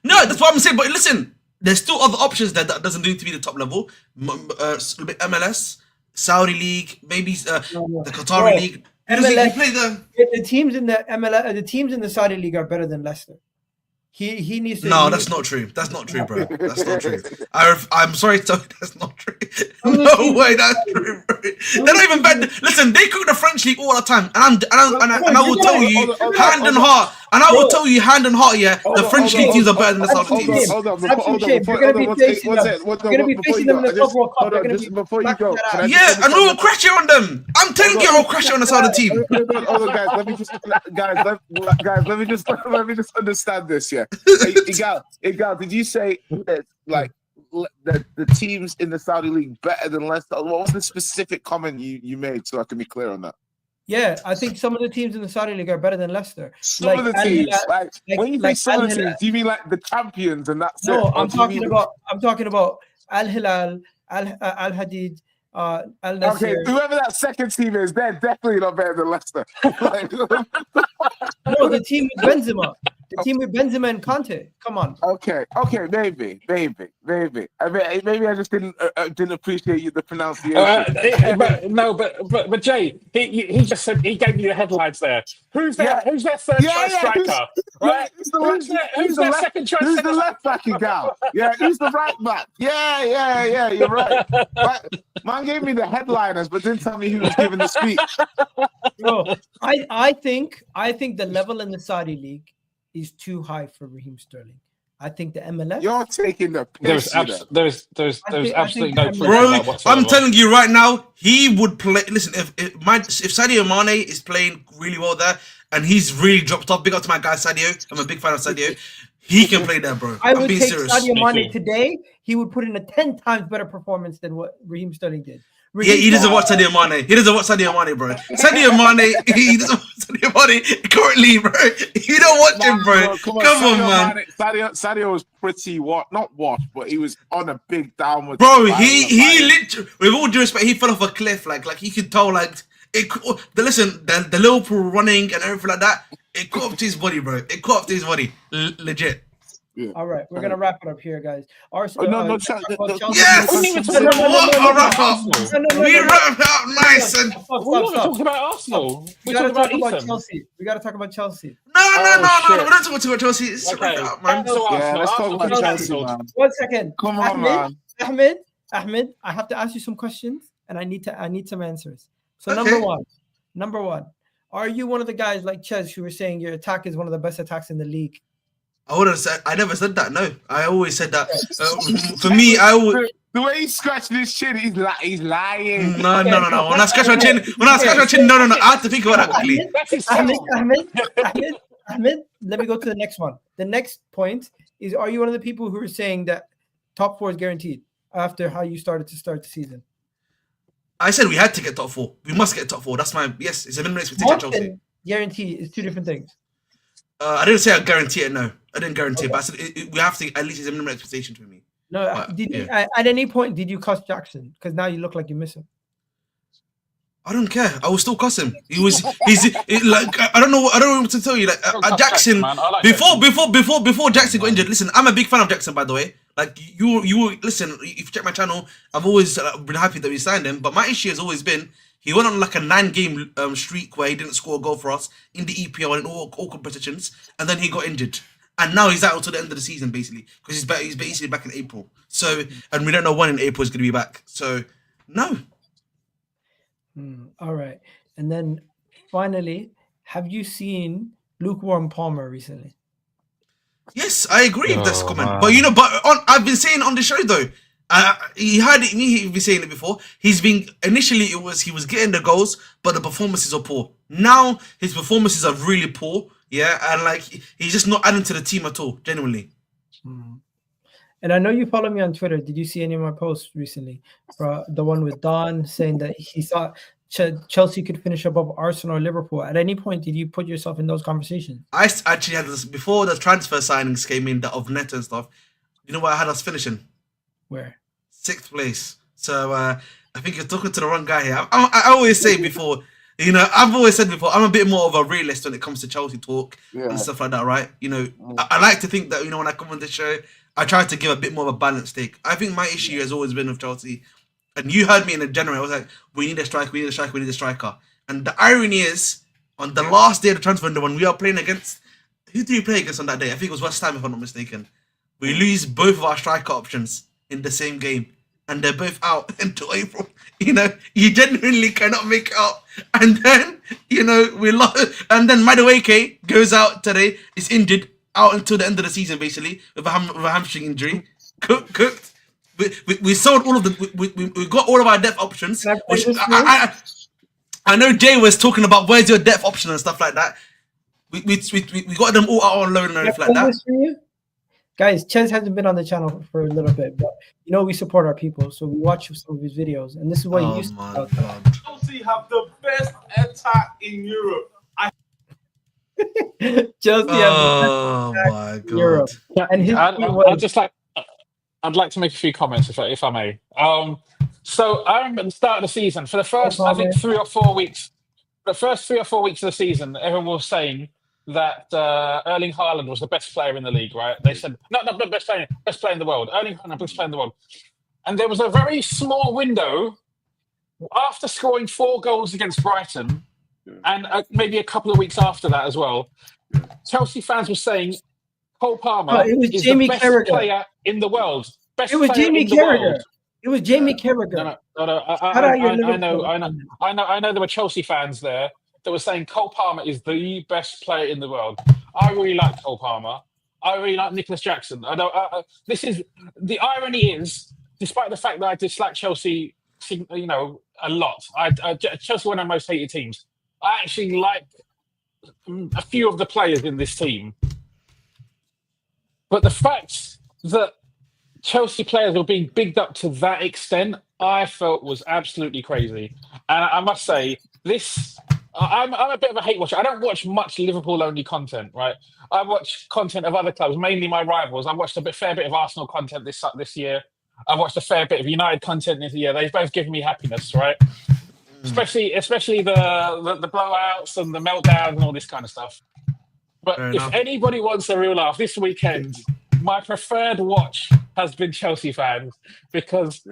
No, that's what I'm saying. But listen, there's still other options there that doesn't need to be the top level. MLS, Saudi League, maybe the Qatari League. The teams in the MLS, the teams in the Saudi League are better than Leicester. He needs to. No, that's not true. That's not true, bro. That's not true. I'm sorry to tell you, that's not true. No way, that's true, bro. They're not even bad. Listen, they cook the French league all the time, and I will tell you, hand on heart, And I will tell you, hand on heart, yeah, the French league teams are better than the Saudi teams. Hold on. You're going to be facing them in the Club World Cup. Before you go, yeah, and we will crash it on them. I'm telling you, I will crash it on the Saudi team. Hold on, guys. Let me just understand this. Yeah, Igal, did you say that, like, the teams in the Saudi league better than Leicester? What was the specific comment you made, so I can be clear on that? Yeah, I think some of the teams in the Saudi league are better than Leicester. Some of the teams, when you say some of the teams, do you mean like the champions and that's no, it? I'm talking about Al Hilal, Al Hadid, Al Nasser. Okay, whoever that second team is, they're definitely not better than Leicester. No, the team with Benzema. The team with Benzema and Conte. Come on. Okay, maybe. I mean, maybe I just didn't appreciate the pronunciation. But Jay, he just said, he gave you the headlines there. Who's their third choice striker? Right? Who's their second choice? Who's the left back, Igal? Yeah, who's the right back? Yeah, you're right. Man gave me the headliners, but didn't tell me who was giving the speech. Bro, I think the level in the Saudi league is too high for Raheem Sterling. I think the MLS. You're taking the piss. There's absolutely no proof. Bro, I'm telling you right now, he would play. Listen, if Sadio Mane is playing really well there, and he's really dropped off. Big up to my guy Sadio. I'm a big fan of Sadio. He can play there, bro. I would take serious. Sadio Mane today. He would put in a 10 times better performance than what Raheem Sterling did. Yeah, he doesn't watch Sadio Mane. He doesn't watch Sadio Mane, bro. Sadio Mane, he doesn't watch Sadio Mane currently, bro. You don't watch him, bro. Come on, man. Sadio was pretty not washed, but he was on a big downward. Bro, he literally, with all due respect, he fell off a cliff. Like you could tell, like the Liverpool running and everything like that. It caught up to his body, bro. It caught up to his body, legit. Yeah. All right, we're gonna wrap it up here, guys. Arsenal. Yes. We wrap it up nice and. We're not talking about Arsenal. We gotta talk about Chelsea. We gotta talk about Chelsea. No. We're not talking about Chelsea. It's okay. wrap it up, man. Let's talk about Chelsea, man. 1 second. Come on, man. Ahmed, I have to ask you some questions, and I need some answers. So okay. number one, are you one of the guys like Ches who were saying your attack is one of the best attacks in the league? I never said that. No, I always said that. For me, I would. The way he's scratching his chin, he's lying. No. When I scratch my chin, no. I have to think about that quickly. Ahmed, let me go to the next one. The next point is: are you one of the people who are saying that top 4 is guaranteed after how you started the season? I said we had to get top 4. We must get top 4. That's my yes. It's a minimum expectation. Chelsea. Guarantee is 2 different things. I didn't say I guarantee it. No, I didn't guarantee it. But I said we have to at least it's a minimum expectation for me. No, at any point did you cuss Jackson? Because now you look like you miss him. I don't care. I will still cuss him. He's like I don't know what to tell you. Like Jackson, before Jackson got injured. Listen, I'm a big fan of Jackson, by the way. Like you listen. If you check my channel, I've always been happy that we signed him. But my issue has always been he went on like a 9-game streak where he didn't score a goal for us in the EPL and in all competitions, and then he got injured. And now he's out until the end of the season, basically, because he's basically back in April. So, and we don't know when in April he's going to be back. So, no. All right. And then finally, have you seen lukewarm Palmer recently? Yes, I agree with this comment. But I've been saying on the show though, he been saying it before. Initially he was getting the goals, but the performances are poor. Now his performances are really poor. Yeah, and like he's just not adding to the team at all, genuinely. And I know you follow me on Twitter. Did you see any of my posts recently? The one with Don saying that he thought Chelsea could finish above Arsenal or Liverpool. At any point, did you put yourself in those conversations? I actually had this before the transfer signings came in, of Neto and stuff. You know what I had us finishing? Where? 6th place. So I think you're talking to the wrong guy here. I always say before, I've always said before, I'm a bit more of a realist when it comes to Chelsea talk and stuff like that, right? I like to think that, when I come on the show, I try to give a bit more of a balanced take. I think my issue has always been with Chelsea. And you heard me in January, I was like, we need a striker. And the irony is, on the last day of the transfer window, when we are playing against, who did we play against on that day? I think it was West Ham, if I'm not mistaken. We lose both of our striker options in the same game. And they're both out until April. You genuinely cannot make it out And then, we lost. And then Madueke goes out today. Is injured out until the end of the season, basically, with a hamstring injury. Cooked. We sold all of the. We got all of our depth options. Which I know Jay was talking about where's your depth option and stuff like that. We got them all out on loan and everything like that. Guys, Ches hasn't been on the channel for a little bit, but we support our people, so we watch some of his videos, and this is what he used to God. Chelsea have the best attack in Europe. Chelsea oh my God! Europe. And his I'd like to make a few comments if I may. So I remember at the start of the season, for the first I think 3 or 4 weeks, the first 3 or 4 weeks of the season, everyone was saying that Erling Haaland was the best player in the league, right? They said, not the best player in the world. Erling Haaland, best player in the world. And there was a very small window after scoring 4 goals against Brighton, and maybe a couple of weeks after that as well. Chelsea fans were saying Cole Palmer is the best player in the world. It was Jamie Carragher. It was Jamie Carragher. No. I know there were Chelsea fans there that were saying Cole Palmer is the best player in the world. I really like Cole Palmer. I really like Nicholas Jackson. This is the irony is, despite the fact that I dislike Chelsea, a lot. Chelsea one of my most hated teams. I actually like a few of the players in this team, but the fact that Chelsea players were being bigged up to that extent, I felt was absolutely crazy. And I must say, I'm a bit of a hate watcher. I don't watch much Liverpool-only content, right? I watch content of other clubs, mainly my rivals. I watched fair bit of Arsenal content this year. I've watched a fair bit of United content this year. They've both given me happiness, right? Especially the blowouts and the meltdowns and all this kind of stuff. But if anybody wants a real laugh this weekend, my preferred watch has been Chelsea fans, because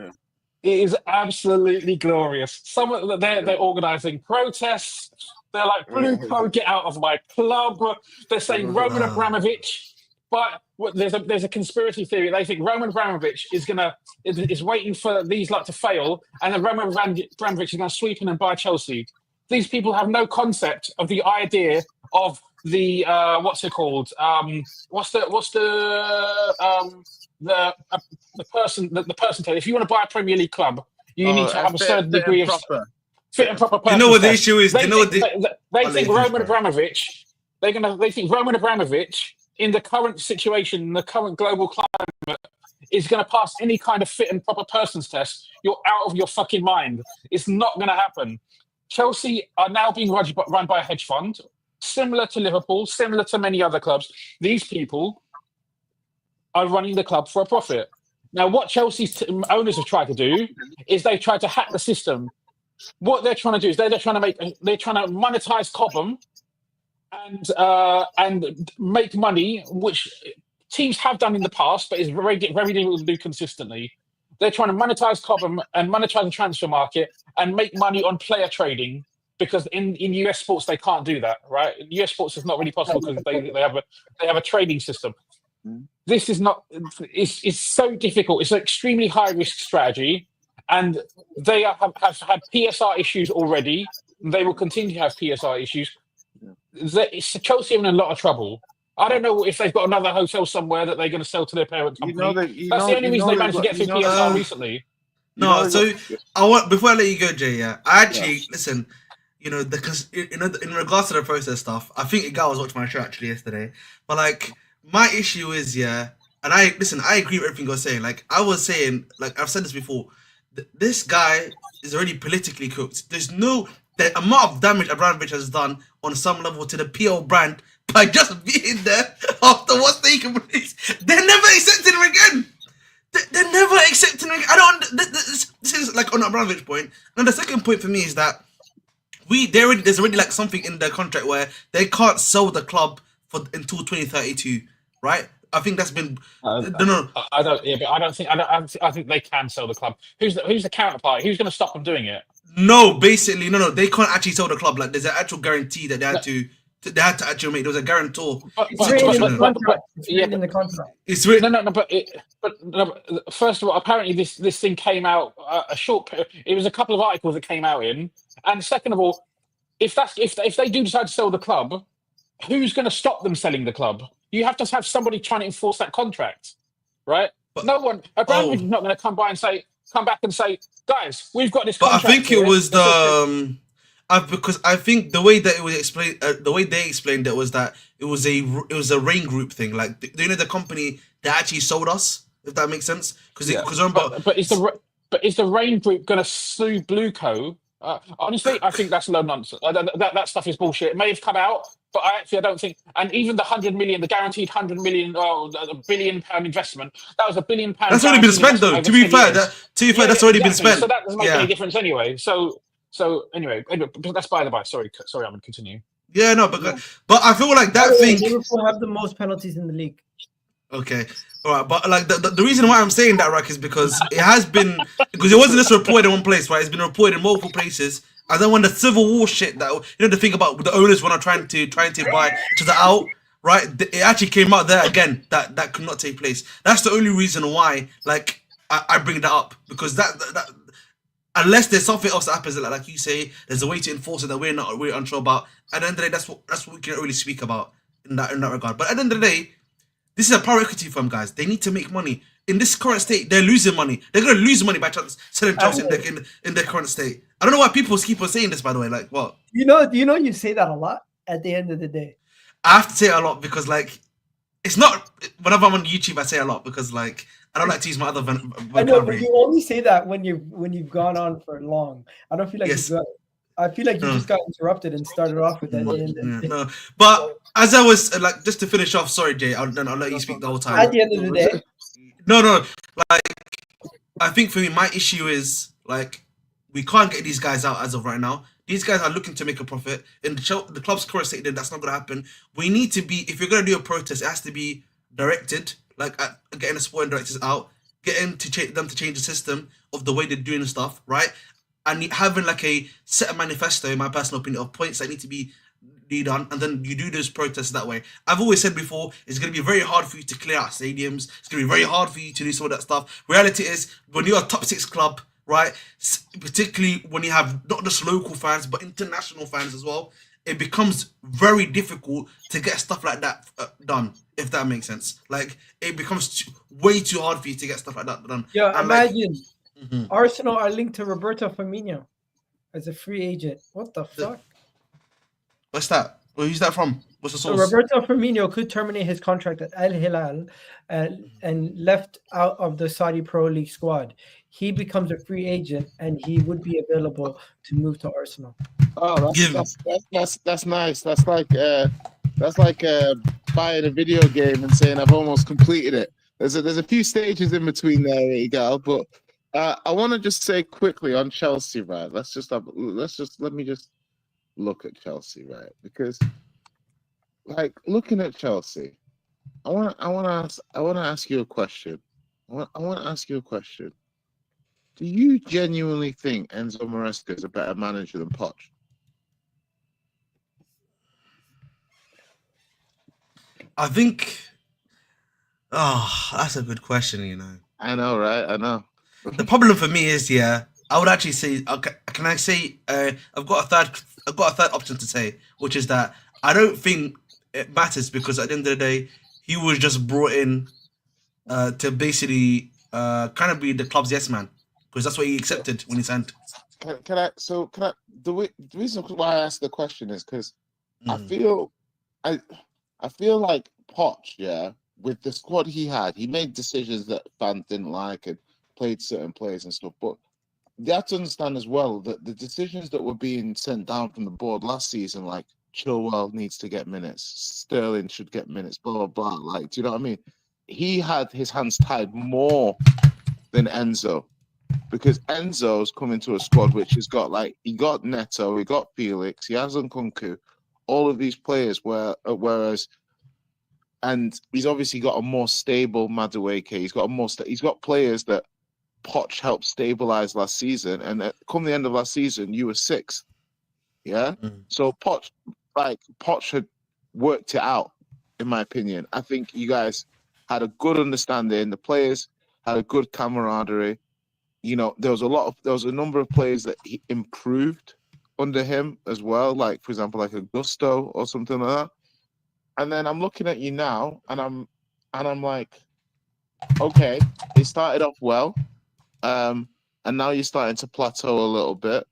it is absolutely glorious. They're organising protests. They're like, Blue, get out of my club. They're saying Roman Abramovich. But there's a conspiracy theory. They think Roman Abramovich is waiting for these lot to fail, and then Roman Abramovich is going to sweep in and buy Chelsea. These people have no concept of the idea of the what's it called? What's the person? The person. If you want to buy a Premier League club, you need to have a certain degree of fit and proper person. You know what the issue is? They think Roman Abramovich. They think Roman Abramovich, in the current situation, in the current global climate, is going to pass any kind of fit and proper persons test. You're out of your fucking mind. It's not going to happen. Chelsea are now being run by a hedge fund, similar to Liverpool, similar to many other clubs. These people are running the club for a profit. Now, what Chelsea's owners have tried to do is they've tried to hack the system. What they're trying to do is they're trying to monetize Cobham and make money, which teams have done in the past, but is very difficult to do consistently. They're trying to monetize Cobham and monetize the transfer market and make money on player trading, because in US sports they can't do that, right? In US sports it's not really possible because they have a trading system. This is not. It's so difficult. It's an extremely high risk strategy, and they have had PSR issues already. They will continue to have PSR issues. Chelsea are in a lot of trouble. I don't know if they've got another hotel somewhere that they're going to sell to their parent company. That's the only reason they managed to get through PSR recently. I want, before I let you go, Jay. I actually listen. In regards to the process stuff, I think a guy was watching my show actually yesterday. But like, my issue is and I agree with everything you're saying. Like I was saying, like I've said this before, this guy is already politically cooked. There's the amount of damage Abramovich has done on some level to the PL brand by just being there after what's taken place. They're never accepting him again. They're never accepting him again. This is like on Abramovich point. And the second point for me is that there's already like something in their contract where they can't sell the club until 2032, right? I think that's been. I think they can sell the club. Who's the counterpart? Who's going to stop them doing it? No, basically, no. They can't actually sell the club. Like, there's an actual guarantee that they had to actually make. There was a guarantor. It's written in the contract. It's written. But first of all, apparently this thing came out it was a couple of articles that came out in, and second of all, if they do decide to sell the club, who's going to stop them selling the club? You have to have somebody trying to enforce that contract, right? But- No one. Abramovich is not going to come back and say, guys, we've got this But contract. I think it was because I think the way that it was explained, the way they explained it was that it was a Rain Group thing, like the company that actually sold us, if that makes sense. But is the Rain Group going to sue Blueco? Honestly, I think that's low nonsense. That stuff is bullshit. It may have come out, but I don't think. And even the 100 million, the guaranteed 100 million, £1 billion investment, that was £1 billion. That's already been spent, though. To be fair, that's already been spent. So that doesn't make any difference anyway. So anyway, that's by the by. Sorry, I'm going to continue. Yeah, no, but I feel like that thing. Liverpool have the most penalties in the league. Okay, all right, but like the reason why I'm saying that, right, is because it has been because it wasn't just reported in one place, right? It's been reported in multiple places. And then when the civil war shit, the thing about the owners when are trying to buy to the out, right? It actually came out there again that could not take place. That's the only reason why, like, I bring that up, because that unless there's something else that happens, like you say, there's a way to enforce it that we're unsure about. At the end of the day, that's what we can really speak about in that regard. But at the end of the day, this is a private equity firm, guys. They need to make money. In this current state, they're losing money. They're going to lose money by selling Chelsea in their current state. I don't know why people keep on saying this, by the way. Like, what? You say that a lot at the end of the day. I have to say it a lot because, like, it's not... Whenever I'm on YouTube, I say a lot because, like, I don't like to use my other I know, but you only say that when you've gone on for long. I don't feel like you've got... I feel like you just got interrupted and started off with that. No. But as I was, like, just to finish off, sorry, Jay, I'll let you speak the whole time. At the end of the day... No. Like, I think for me, my issue is, like, we can't get these guys out as of right now. These guys are looking to make a profit. In the club's current state, that's not going to happen. We need to be, if you're going to do a protest, it has to be directed, like getting the sporting directors out, getting them to change the system of the way they're doing stuff, right? And having like a set manifesto, in my personal opinion, of points that need to be done, and then you do those protests that way. I've always said before, it's going to be very hard for you to clear out stadiums. It's going to be very hard for you to do some of that stuff. Reality is, when you're a top 6 club, right, particularly when you have not just local fans, but international fans as well, it becomes very difficult to get stuff like that done, if that makes sense. Like, it becomes way too hard for you to get stuff like that done. Yeah, and imagine Arsenal are linked to Roberto Firmino as a free agent. What the fuck? What's that? Who's that from? What's the source? So Roberto Firmino could terminate his contract at Al Hilal and left out of the Saudi Pro League squad. He becomes a free agent and he would be available to move to Arsenal. Oh, that's nice. That's like buying a video game and saying I've almost completed it. There's a few stages in between there, Igal, but I want to just say quickly on Chelsea, right? Let me just look at Chelsea, right? Because, like, looking at Chelsea, I want to ask you a question. I want to ask you a question. Do you genuinely think Enzo Maresca is a better manager than Poch? I think. Oh, that's a good question. You know. I know, right? I know. The problem for me is, I would actually say, can I say, I've got a third option to say, which is that I don't think it matters, because at the end of the day, he was just brought in to basically kind of be the club's yes man, because that's what he accepted when he signed. The reason why I asked the question is because I feel like Poch, with the squad he had, he made decisions that fans didn't like and played certain players and stuff, but you have to understand as well that the decisions that were being sent down from the board last season, like Chilwell needs to get minutes, Sterling should get minutes, blah, blah, blah. Like, do you know what I mean? He had his hands tied more than Enzo, because Enzo's come into a squad which has got, like, he got Neto, he got Felix, he has Nkunku, all of these players, whereas, and he's obviously got a more stable Madueke, he's got players that Poch helped stabilize last season, and come the end of last season, you were 6th. Yeah? So Poch had worked it out, in my opinion. I think you guys had a good understanding. The players had a good camaraderie. You know, there was a number of players that he improved under him as well. Like, for example, like a Gusto or something like that. And then I'm looking at you now, and I'm like, okay, it started off well, and now you're starting to plateau a little bit.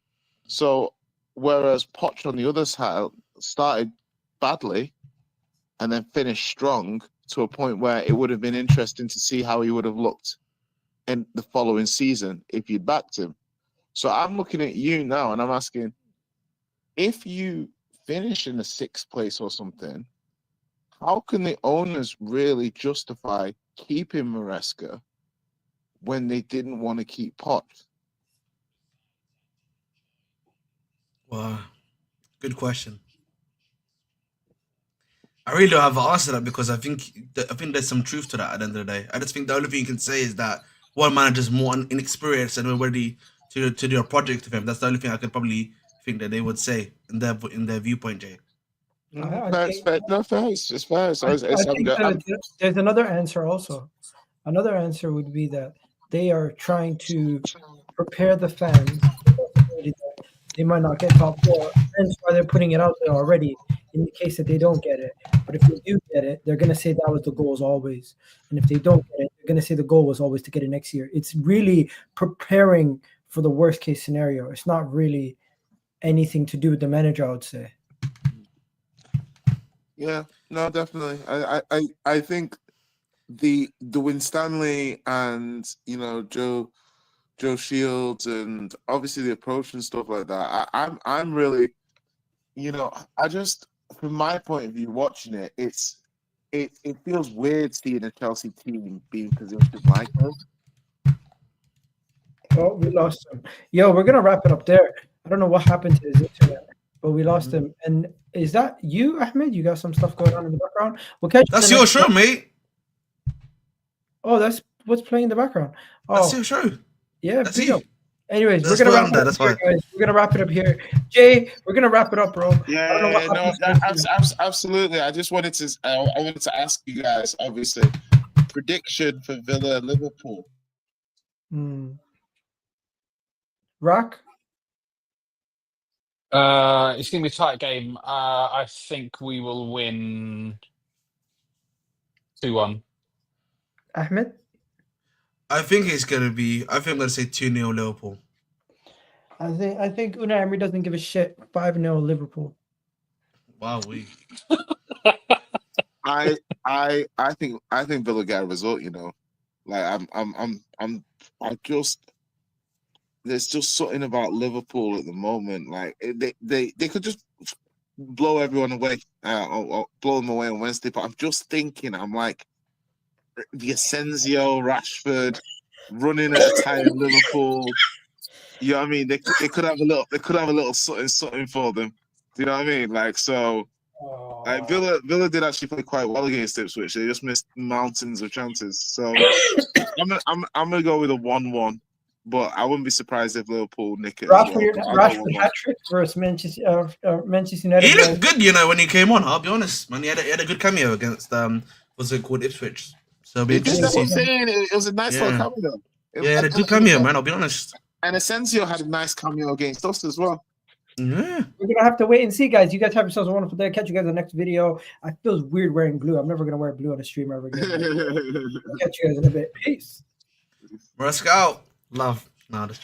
So, whereas Poch on the other side started badly and then finished strong to a point where it would have been interesting to see how he would have looked in the following season if you'd backed him. So I'm looking at you now and I'm asking, if you finish in the 6th place or something, how can the owners really justify keeping Maresca when they didn't want to keep Poch? Wow, good question. I really don't have an answer to that because I think there's some truth to that at the end of the day. I just think the only thing you can say is that one manager's more inexperienced and ready to do a project with him. That's the only thing I could probably think that they would say in their viewpoint, Jay. It's fair. So there's another answer also. Another answer would be that they are trying to prepare the fans. They might not get top 4. That's why they're putting it out there already in the case that they don't get it. But if they do get it, they're going to say that was the goal as always. And if they don't get it, they're going to say the goal was always to get it next year. It's really preparing for the worst case scenario. It's not really anything to do with the manager, I would say. Yeah, no, definitely. I think the Winstanley and Joe Shields and obviously the approach and stuff like that. I'm really, I just, from my point of view, watching it, it feels weird seeing a Chelsea team being positioned like this. Oh, we lost him. Yo, we're gonna wrap it up there. I don't know what happened to his internet, but we lost him. And is that you, Ahmed? You got some stuff going on in the background? We'll catch you. That's your show, mate. Oh, that's what's playing in the background. Oh, that's your show. Yeah, that's you. Anyways, we're gonna wrap it up here, guys. We're gonna wrap it up here. Jay, we're gonna wrap it up, bro. Absolutely. I just wanted to. I wanted to ask you guys, obviously, prediction for Villa Liverpool. Rock. It's gonna be a tight game. I think we will win 2-1. Ahmed. I think I'm gonna say 2-0 Liverpool. I think Unai Emery doesn't give a shit. 5-0 Liverpool. Wow, I think Villa get a result. Like there's just something about Liverpool at the moment. Like they could just blow everyone away, or blow them away on Wednesday. But I'm just thinking, I'm like, the Asensio, Rashford running at a time Liverpool. You know what I mean? They could have a little something for them. Do you know what I mean? Like, so like Villa did actually play quite well against Ipswich. They just missed mountains of chances. So I'm gonna go with a 1-1. But I wouldn't be surprised if Liverpool nick it. Rashford hat-trick versus Manchester United. He looked good, when he came on. I'll be honest, man. He had a good cameo against what's it called, Ipswich. So it was a nice little cameo. He had a good cameo, man. I'll be honest. And Asensio had a nice cameo against us as well. Yeah. We're gonna have to wait and see, guys. You guys have yourselves a wonderful day. Catch you guys in the next video. I feel weird wearing blue. I'm never gonna wear blue on a stream ever again. Catch you guys in a bit. Peace. Let's go. Love. No, just